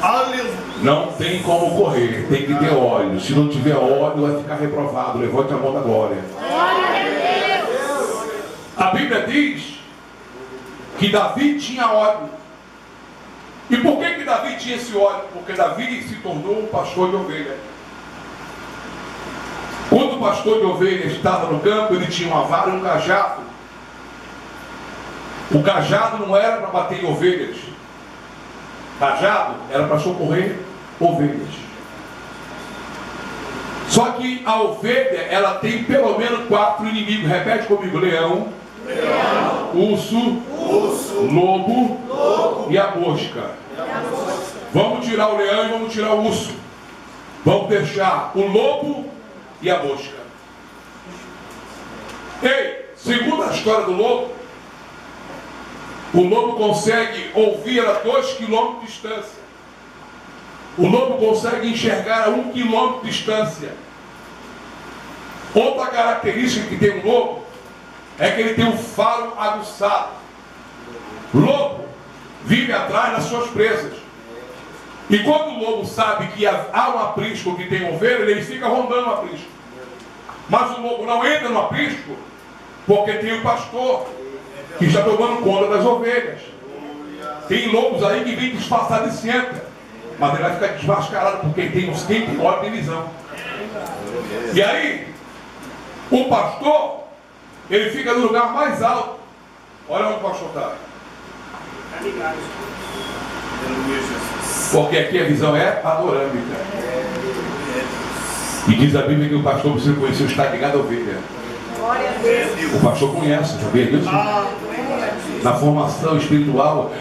Aleluia! Não tem como correr, tem que ter óleo. Se não tiver óleo, vai ficar reprovado. Levante a mão da glória. A Bíblia diz que Davi tinha óleo. E por que Davi tinha esse óleo? Porque Davi se tornou um pastor de ovelha. Quando o pastor de ovelha estava no campo, ele tinha uma vara e um cajado. O cajado não era para bater em ovelhas. O cajado era para socorrer ovelhas. Só que a ovelha, ela tem pelo menos 4 inimigos. Repete comigo: leão, urso, lobo e a mosca. Vamos tirar o leão e vamos tirar o urso. Vamos deixar o lobo e a mosca. Ei, segundo a história do lobo, o lobo consegue ouvir a 2 km de distância. O lobo consegue enxergar a 1 km de distância. Outra característica que tem um lobo é que ele tem um faro aguçado. Lobo vive atrás das suas presas. E quando o lobo sabe que há um aprisco que tem ovelha, ele fica rondando o aprisco. Mas o lobo não entra no aprisco porque tem o pastor que está tomando conta das ovelhas. Tem lobos aí que vem disfarçado de senta, mas ele vai ficar desmascarado porque quem tem olho tem visão. E aí, o pastor, ele fica no lugar mais alto. Olha onde o pastor está. Porque aqui a visão é panorâmica. E diz a Bíblia que o pastor precisa conhecer o estado de cada ovelha. O pastor conhece, sabia disso? Na formação espiritual,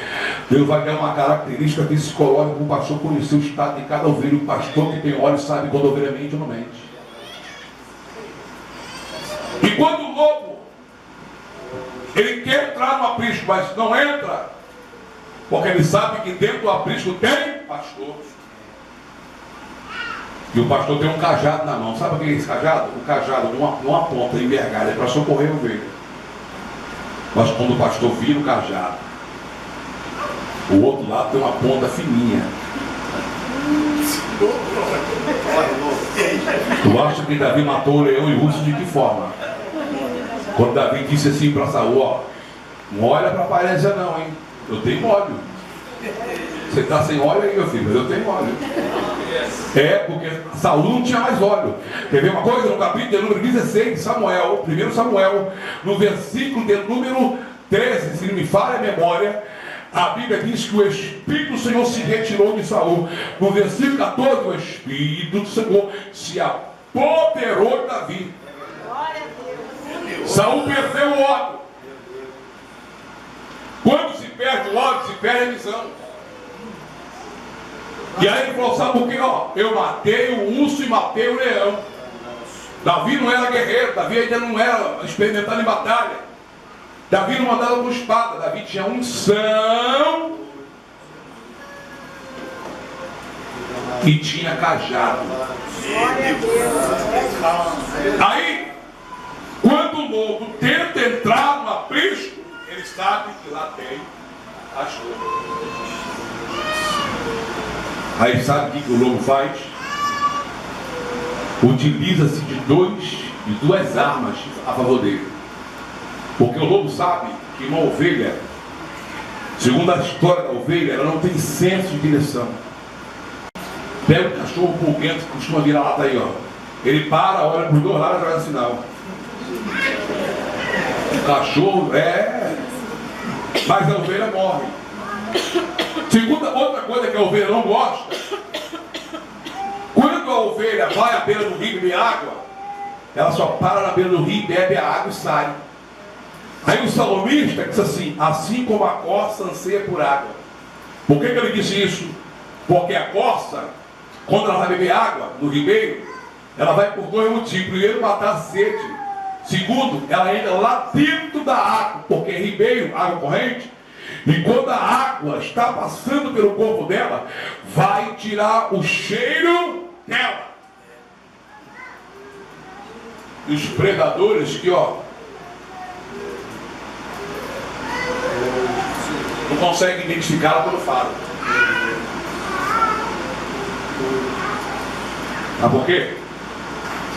Deus vai dar uma característica psicológica para o pastor conhecer o estado de cada ovelha. O pastor que tem olhos sabe quando a ovelha mente ou não mente. E quando o lobo, ele quer entrar no aprisco, mas não entra, porque ele sabe que dentro do aprisco tem pastor. E o pastor tem um cajado na mão. Sabe o que é esse cajado? O cajado numa ponta envergada é para socorrer a ovelha. Mas quando o pastor vira o cajado, o outro lado tem uma ponta fininha. Tu acha que Davi matou o leão e o urso de que forma? Quando Davi disse assim para Saul: ó, não olha para a aparência não, hein? Eu tenho óleo. Você está sem óleo aí, meu filho, mas eu tenho óleo. É, porque Saul não tinha mais óleo. Quer ver uma coisa? No capítulo de número 16 de Samuel, 1 Samuel, no versículo de número 13, se não me falha a memória, a Bíblia diz que o Espírito do Senhor se retirou de Saul. No versículo 14, o Espírito do Senhor se apoderou de Davi. Saul perdeu o ódio. Quando se perde o ódio, se perde a visão. E aí ele falou: sabe por quê? Ó, eu matei o urso e matei o leão. Davi não era guerreiro, Davi ainda não era experimentado em batalha. Davi não andava com espada, Davi tinha unção e tinha cajado. Aí, quando o lobo tenta entrar no aprisco, ele sabe que lá tem pastor. Aí sabe o que o lobo faz? Utiliza-se de duas armas a favor dele. Porque o lobo sabe que uma ovelha, segundo a história da ovelha, ela não tem senso de direção. Pega o cachorro pulguento que costuma virar lata aí, ó. Ele para, olha para os 2 lados e joga sinal. O cachorro mas a ovelha morre. Segunda, outra coisa que a ovelha não gosta, quando a ovelha vai à beira do rio beber água, ela só para na beira do rio, bebe a água e sai. Aí o salmista diz assim: assim como a corça anseia por água, Por que ele disse isso? Porque a corça, quando ela vai beber água no ribeiro, ela vai por dois motivos. Primeiro, matar a sede. Segundo, ela entra lá dentro da água, porque é ribeiro, água corrente. E quando a água está passando pelo corpo dela, vai tirar o cheiro dela. E os predadores que, ó, não conseguem identificá-la pelo faro. Sabe por quê?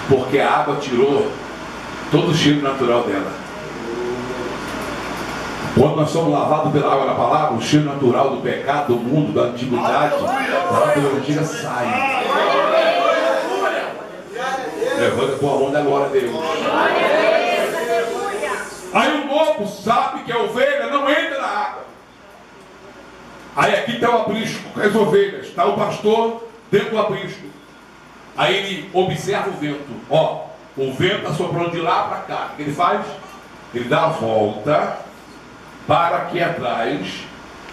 Porque a água tirou todo o cheiro natural dela. Quando nós somos lavados pela água da palavra, o cheiro natural do pecado, do mundo, da antiguidade, da natureza antiga sai. Levanta a tua mão da glória a Deus. Aí o lobo sabe que a ovelha não entra na água. Aí aqui está o aprisco com as ovelhas. Está o pastor dentro do aprisco. Aí ele observa o vento. Ó, o vento está soprando de lá para cá. O que ele faz? Ele dá a volta para aqui atrás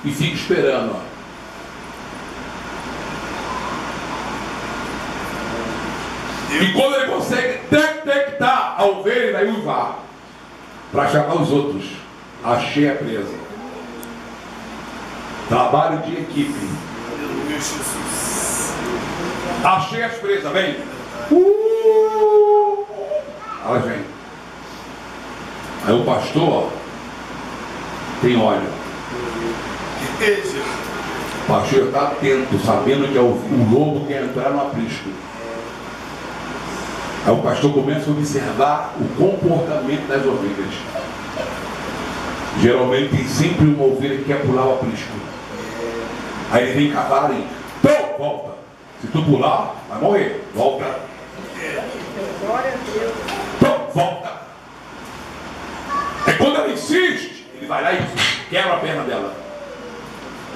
e fica esperando. Ó. E quando ele consegue detectar a ovelha, daí o vá para chamar os outros. Achei a presa. Trabalho de equipe. Aleluia, Jesus. Achei as presas, vem. Elas vêm. Aí o pastor, ó, tem óleo. O pastor está atento, sabendo que é o lobo quer entrar no aprisco. Aí o pastor começa a observar o comportamento das ovelhas. Geralmente tem sempre uma ovelha que quer pular o aprisco. Aí ele vem cavar e então, volta. Se tu pular, vai morrer. Volta. Então, volta. É quando ela insiste, ele vai lá e quebra a perna dela.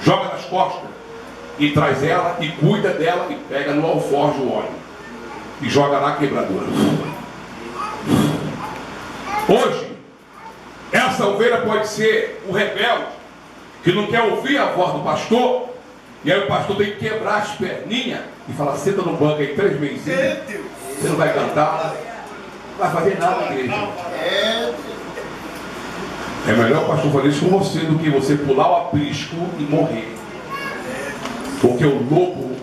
Joga nas costas. E traz ela e cuida dela e pega no alforje o óleo. E joga na quebradora. Hoje, essa ovelha pode ser o rebelde que não quer ouvir a voz do pastor, e aí o pastor tem que quebrar as perninhas e falar: senta no banco aí 3 meses, você não vai cantar, não vai fazer nada na igreja. É melhor o pastor fazer isso com você do que você pular o aprisco e morrer. Porque o lobo,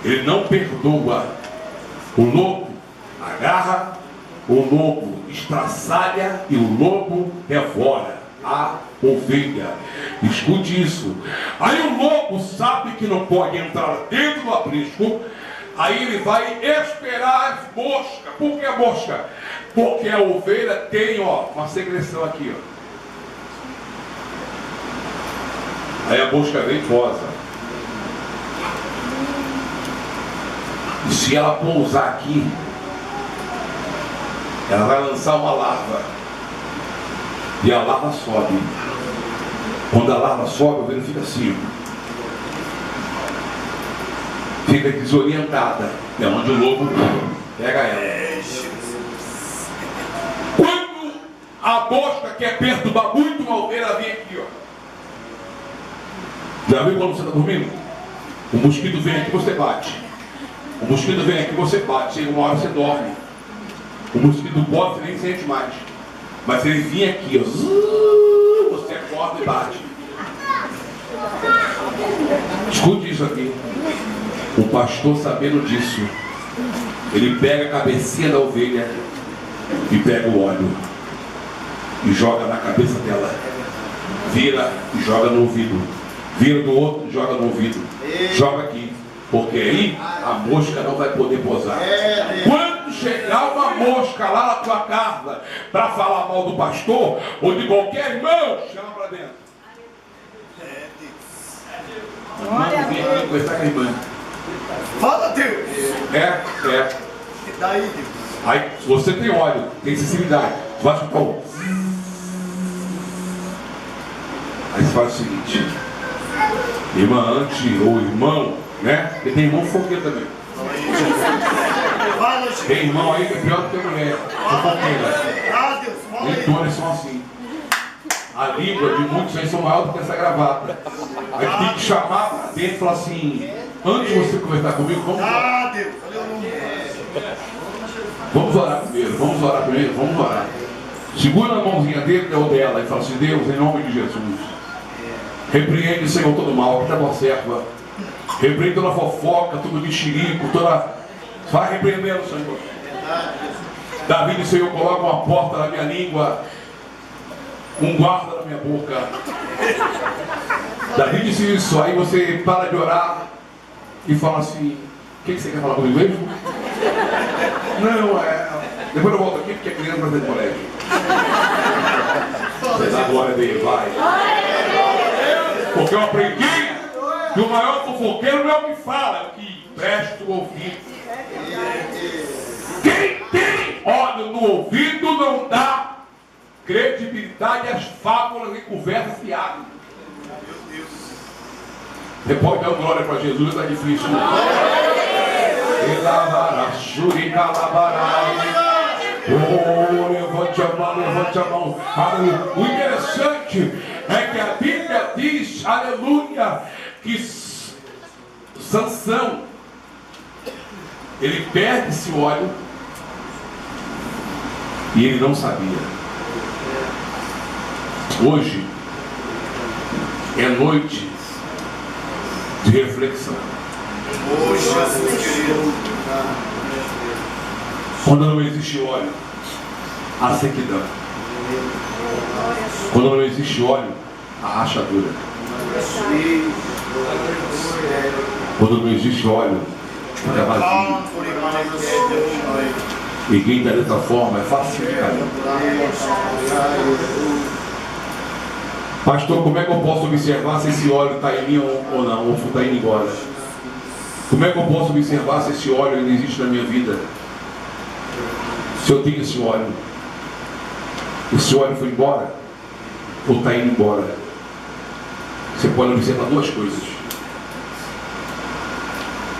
ele não perdoa. O lobo agarra, o lobo estraçalha e o lobo devora a ovelha. Escute isso. Aí o lobo sabe que não pode entrar dentro do aprisco. Aí ele vai esperar as moscas. Por que a mosca? Porque a ovelha tem, ó, uma secreção aqui, ó. Aí a mosca vem e posa. E se ela pousar aqui, ela vai lançar uma larva. E a larva sobe. Quando a larva sobe, a ovelha fica assim. Fica desorientada. É onde o lobo pega ela. Quando a mosca quer perturbar muito uma ovelha, ela vem aqui, ó. Já viu quando você está dormindo? O mosquito vem aqui, você bate. O mosquito vem aqui, você bate. Chega uma hora, você dorme. O mosquito bota, você nem sente mais. Mas ele vinha aqui, ó. Você acorda e bate. Escute isso aqui. O pastor, sabendo disso, ele pega a cabecinha da ovelha e pega o óleo e joga na cabeça dela. Vira e joga no ouvido. Vira do outro e joga no ouvido. Joga aqui. Porque aí a mosca não vai poder pousar. Quando chegar uma mosca lá na tua casa para falar mal do pastor ou de qualquer irmão, chama para dentro. Manda vir aqui conversar com a irmã. Fala, Deus. É. E daí, Deus? Aí você tem óleo, tem sensibilidade. Você vai escutar o... Aí você faz o seguinte: irmã antes ou irmão, né? Porque tem irmão fofoqueiro também. Fala, Jesus. Tem irmão aí que é pior do que a mulher. Fofoqueira. Ah, Deus, fala Nem aí. todos são assim. A língua de muitos aí são maior do que essa gravata. A gente tem que chamar para dentro e falar assim, antes de você conversar comigo, vamos orar. Ah, Deus. Vamos orar primeiro, vamos orar. Segura a mãozinha dele ou dela e fala assim, Deus, em nome de Jesus, repreende, Senhor, todo mal, que está tua serva. Repreende toda fofoca, todo mexerico, toda... Vai repreendendo, Senhor. Davi disse, Senhor, coloca uma porta na minha língua, um guarda na minha boca. Davi disse isso, aí você para de orar e fala assim, o que você quer falar comigo mesmo? Não, depois eu volto aqui porque a criança vai ter de colégio. Você dá a glória dele, vai. Porque eu aprendi que o maior fofoqueiro não é o que fala, é o que presta o ouvido. Quem tem óleo no ouvido não dá credibilidade às fábulas e conversas fiadas. Você pode dar glória para Jesus, está difícil. Oh, levante a mão, levante a mão. Aleluia. O interessante é que a Bíblia diz, aleluia, que Sansão, ele perde esse óleo e ele não sabia. Hoje é noite de reflexão. Oh, Jesus querido. Quando não existe óleo, há sequidão. Quando não existe óleo, há rachadura. Quando não existe óleo, fica vazio. E quem está dessa forma é fácil de cair. Pastor, como é que eu posso observar se esse óleo está em mim ou não, ou está indo embora? Como é que eu posso observar se esse óleo ainda existe na minha vida? Se eu tenho esse óleo foi embora ou está indo embora? Você pode observar duas coisas.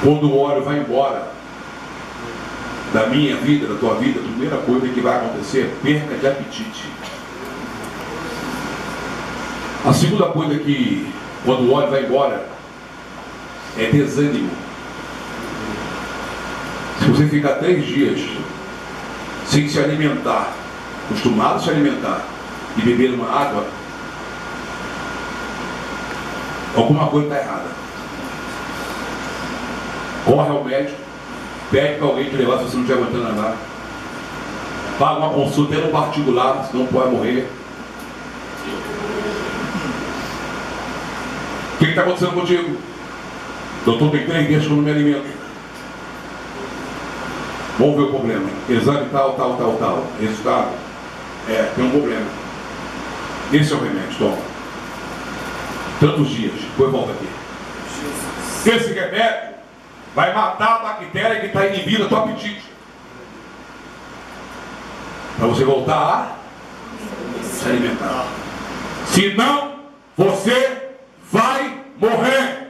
Quando o óleo vai embora da minha vida, da tua vida, a primeira coisa que vai acontecer é perca de apetite. A segunda coisa que, quando o óleo vai embora, é desânimo. Se você ficar 3 dias sem se alimentar, acostumado a se alimentar e beber uma água, alguma coisa está errada. Corre ao médico, pede para alguém te levar se você não estiver aguentando andar. Paga uma consulta no particular, senão pode morrer. O que está acontecendo contigo? Doutor, tem 3 dias que eu não me alimento. Vamos ver o problema. Exame tal. Resultado. Tem um problema. Esse é o remédio, toma. Tantos dias, depois volta aqui. Esse remédio vai matar a bactéria que está inibindo o teu apetite. Para você voltar a se alimentar. Senão, você vai morrer.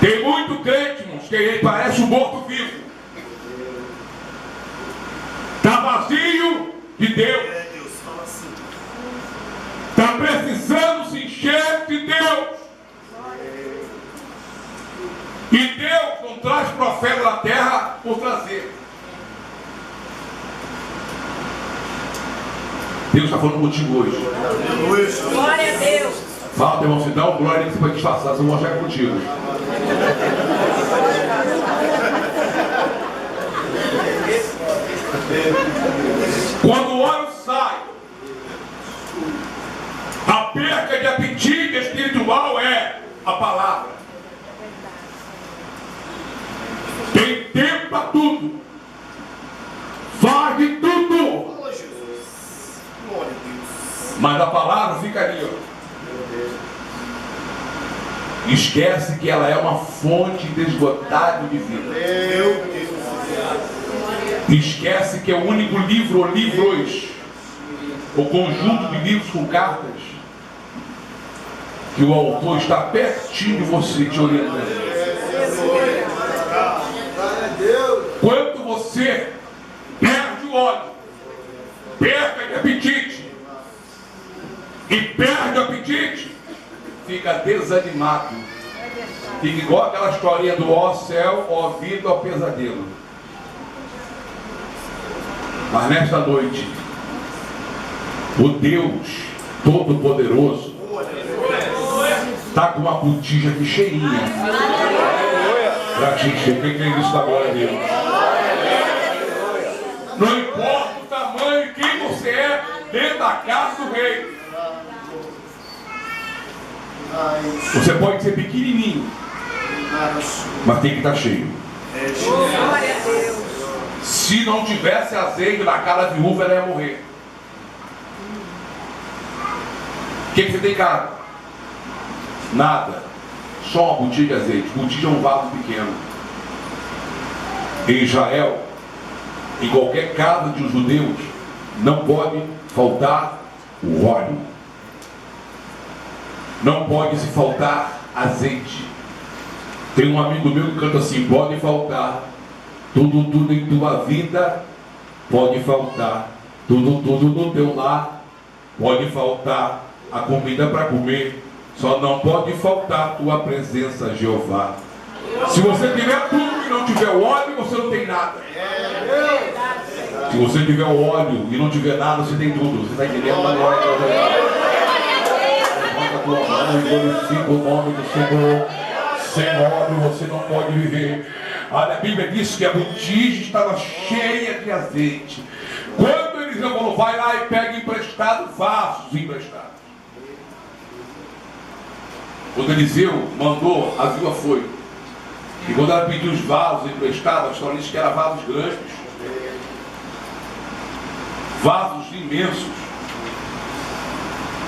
Tem muito crente, irmãos, que ele parece um morto-vivo. Está vazio de Deus. Está precisando se encher de Deus. E Deus não traz profeta da terra por trazer. Deus está falando contigo hoje. Glória a Deus. Fala, irmão, se dá um glória que você vai disfarçar, se eu mostrar contigo. Quando o óleo sai, a perca de apetite espiritual é a palavra. Tem tempo para tudo. Faz de tudo. Mas a palavra fica ali, ó. Esquece que ela é uma fonte inesgotável de vida. Esquece que é o único livro ou livros, o conjunto de livros com cartas, que o autor está pertinho de você, te orientando. Quando você perde o óleo, e perde o apetite, fica desanimado. Fica igual aquela historinha do ó céu, ó vida, ó pesadelo. Mas nesta noite, o Deus Todo-Poderoso está com uma botija aqui cheinha para te encher. Quem crê nisso da glória a Deus? Não importa o tamanho, quem você é dentro da casa do rei. Você pode ser pequenininho, mas tem que estar cheio. Glória a Deus. Se não tivesse azeite na cara da viúva, ela ia morrer. O que você tem em casa? Nada. Só uma botija de azeite. Botija é um vaso pequeno. Em Israel, em qualquer casa de judeus, não pode faltar o óleo. Não pode se faltar azeite. Tem um amigo meu que canta assim: pode faltar tudo em tua vida, pode faltar tudo no teu lar, pode faltar a comida para comer, só não pode faltar tua presença, Jeová. Se você tiver tudo e não tiver o óleo, você não tem nada. Se você tiver o óleo e não tiver nada, você tem tudo. Você está entendendo? Levanta a tua mão e glorifica o nome do Senhor. Sem óleo você não pode viver. A Bíblia diz que a botija estava cheia de azeite. Quando Eliseu falou, vai lá e pega emprestado, vasos emprestados. Quando Eliseu mandou, a viúva foi. E quando ela pediu os vasos emprestados, a história diz que eram vasos grandes. Vasos imensos.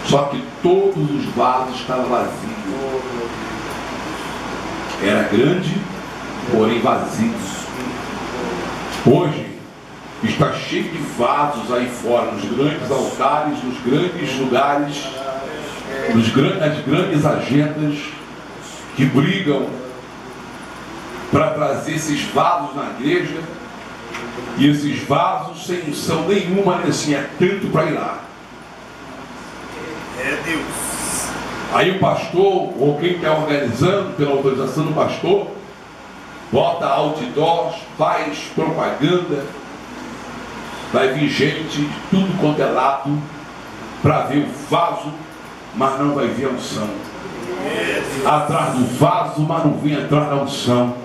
Só que todos os vasos estavam vazios. Era grande, porém vazio. Hoje está cheio de vasos aí fora, nos grandes altares, nos grandes lugares, nas grandes agendas que brigam para trazer esses vasos na igreja, e esses vasos sem unção nenhuma, né? Assim, é tanto para ir lá. É Deus. Aí o pastor, ou quem está organizando, pela autorização do pastor, bota outdoors, faz propaganda, vai vir gente de tudo quanto é lado para ver o vaso, mas não vai ver a unção. Atrás do vaso, mas não vem atrás da unção.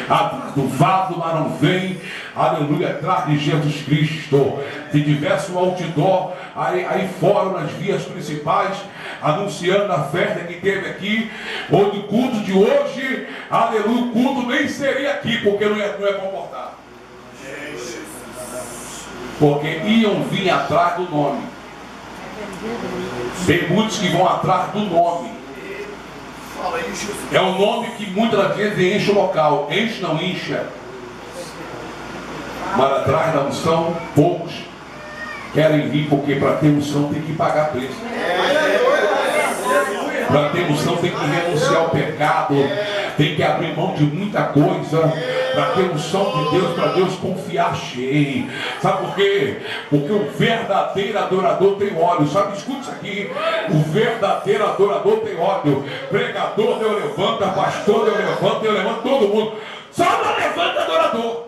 Atrás do vaso, mas não vem, aleluia, atrás de Jesus Cristo. Se tivesse um outdoor aí fora nas vias principais, anunciando a festa que teve aqui, ou do culto de hoje, aleluia, o culto nem seria aqui, porque não é comportado. Porque iam vir atrás do nome. Tem muitos que vão atrás do nome. É o nome que muitas vezes enche o local. Enche, não incha. Mas atrás da unção, poucos querem vir, porque para ter unção tem que pagar preço. Para ter unção tem que renunciar ao pecado, tem que abrir mão de muita coisa. Para ter unção de Deus, para Deus confiar cheio. Sabe por quê? Porque o verdadeiro adorador tem óleo. Sabe, escute isso aqui. O verdadeiro adorador tem óleo. Pregador, Deus levanta. Pastor, Deus levanta todo mundo. Só não levanta adorador.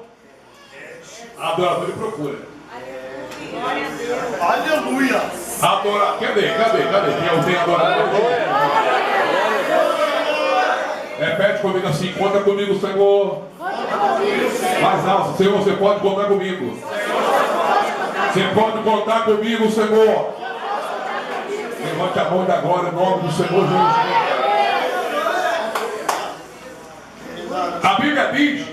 Adorador ele procura. Aleluia. Adorar. Cadê? Quem tem adorador? Repete comigo assim: conta comigo, Senhor. Mais alto: Senhor, você pode contar comigo. Você pode contar comigo, Senhor. Levante a mão da glória em nome do Senhor Jesus. A Bíblia diz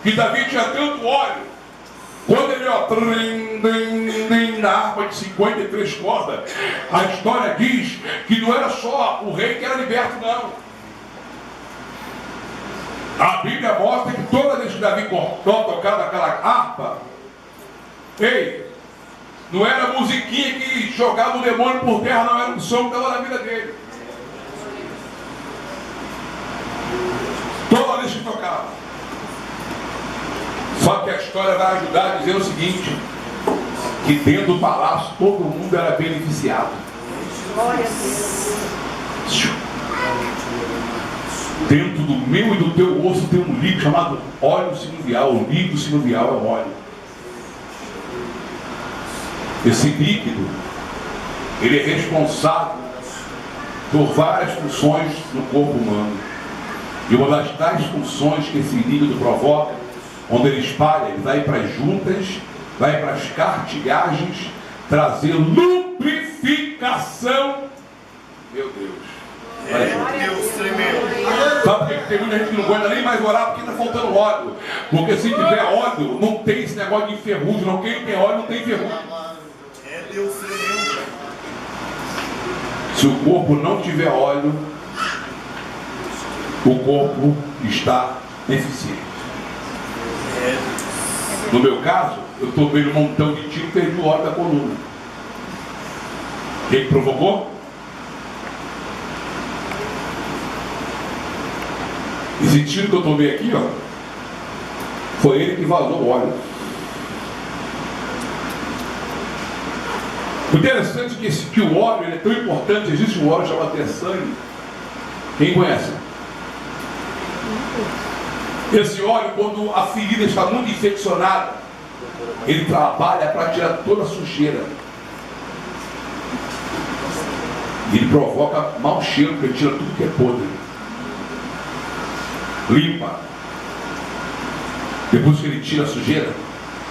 que Davi tinha tanto óleo. Quando ele na harpa de 53 cordas, a história diz que não era só o rei que era liberto, não. A Bíblia mostra que toda vez que Davi tocava aquela harpa, não era a musiquinha que jogava o demônio por terra, não, era um som que estava na vida dele. Toda vez que tocava. Só que a história vai ajudar a dizer o seguinte: que dentro do palácio todo mundo era beneficiado. Glória a Deus. Dentro do meu e do teu osso tem um líquido chamado óleo sinovial. O líquido sinovial é o óleo. Esse líquido, ele é responsável por várias funções no corpo humano. E uma das tais funções que esse líquido provoca, quando ele espalha, ele vai para as juntas, vai para as cartilhagens, trazer lubrificação. Meu Deus. Deus tremendo. Sabe por que tem muita gente que não aguenta nem mais orar porque está faltando óleo? Porque se tiver óleo, não tem esse negócio de ferrugem, não. Quem tem óleo não tem ferrugem. É Deus tremendo. Se o corpo não tiver óleo, o corpo está deficiente. No meu caso, eu tomei um montão de tiro e perdi o óleo da coluna. Quem provocou? Esse tiro que eu tomei aqui, ó, foi ele que vazou o óleo. O interessante é que o óleo ele é tão importante. Existe um óleo chamado ter sangue. Quem conhece? Esse óleo, quando a ferida está muito infeccionada, ele trabalha para tirar toda a sujeira. Ele provoca mau cheiro, porque ele tira tudo que é podre. Limpa. Depois que ele tira a sujeira,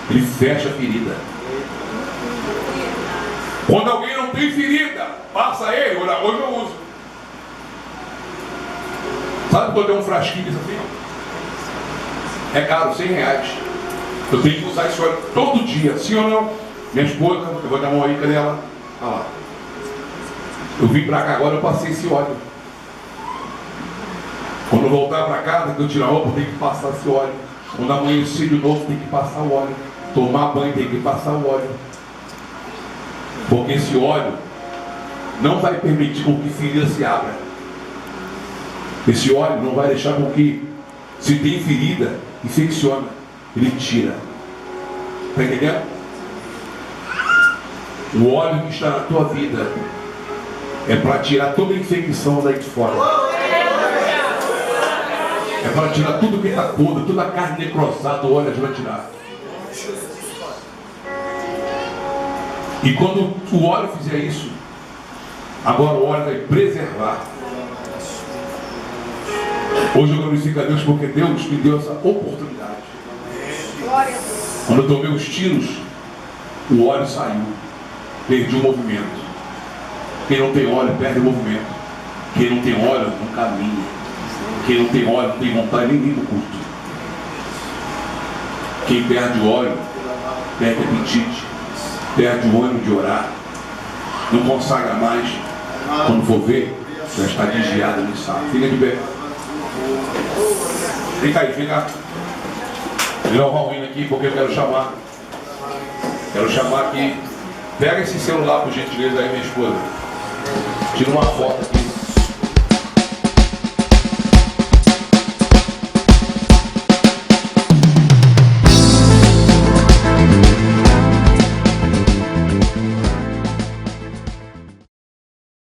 ele fecha a ferida. Quando alguém não tem ferida, passa ele. Hoje eu uso. Sabe quando é um frasquinho desse assim? É caro, R$100. Eu tenho que usar esse óleo todo dia. Sim ou não? Minha esposa, eu vou dar uma olhada dela. Olha lá. Eu vim pra cá agora, eu passei esse óleo. Quando eu voltar para casa, que eu tirar a roupa, eu tenho que passar esse óleo. Quando amanhecer de novo, tem que passar o óleo. Tomar banho, tem que passar o óleo. Porque esse óleo não vai permitir com que ferida se abra. Esse óleo não vai deixar com que, se tem ferida, infecciona. Ele tira. Está entendendo? O óleo que está na tua vida é para tirar toda a infecção daí de fora. É para tirar tudo que está podre, toda a carne necrosada, o óleo vai tirar. E quando o óleo fizer isso, agora o óleo vai preservar. Hoje eu glorifico a Deus porque Deus me deu essa oportunidade. Quando eu tomei os tiros, o óleo saiu. Perdi o movimento. Quem não tem óleo perde o movimento. Quem não tem óleo não caminha. Quem não tem óleo não tem vontade nem do culto. Quem perde o óleo perde apetite, perde o ânimo de orar, não consagra mais. Quando for ver, já está desviado no saco. Fica de pé. Vem cá aí, vem cá. Vou levar o hino aqui porque eu quero chamar. Quero chamar aqui. Pega esse celular por gentileza aí, minha esposa. Tira uma foto aqui.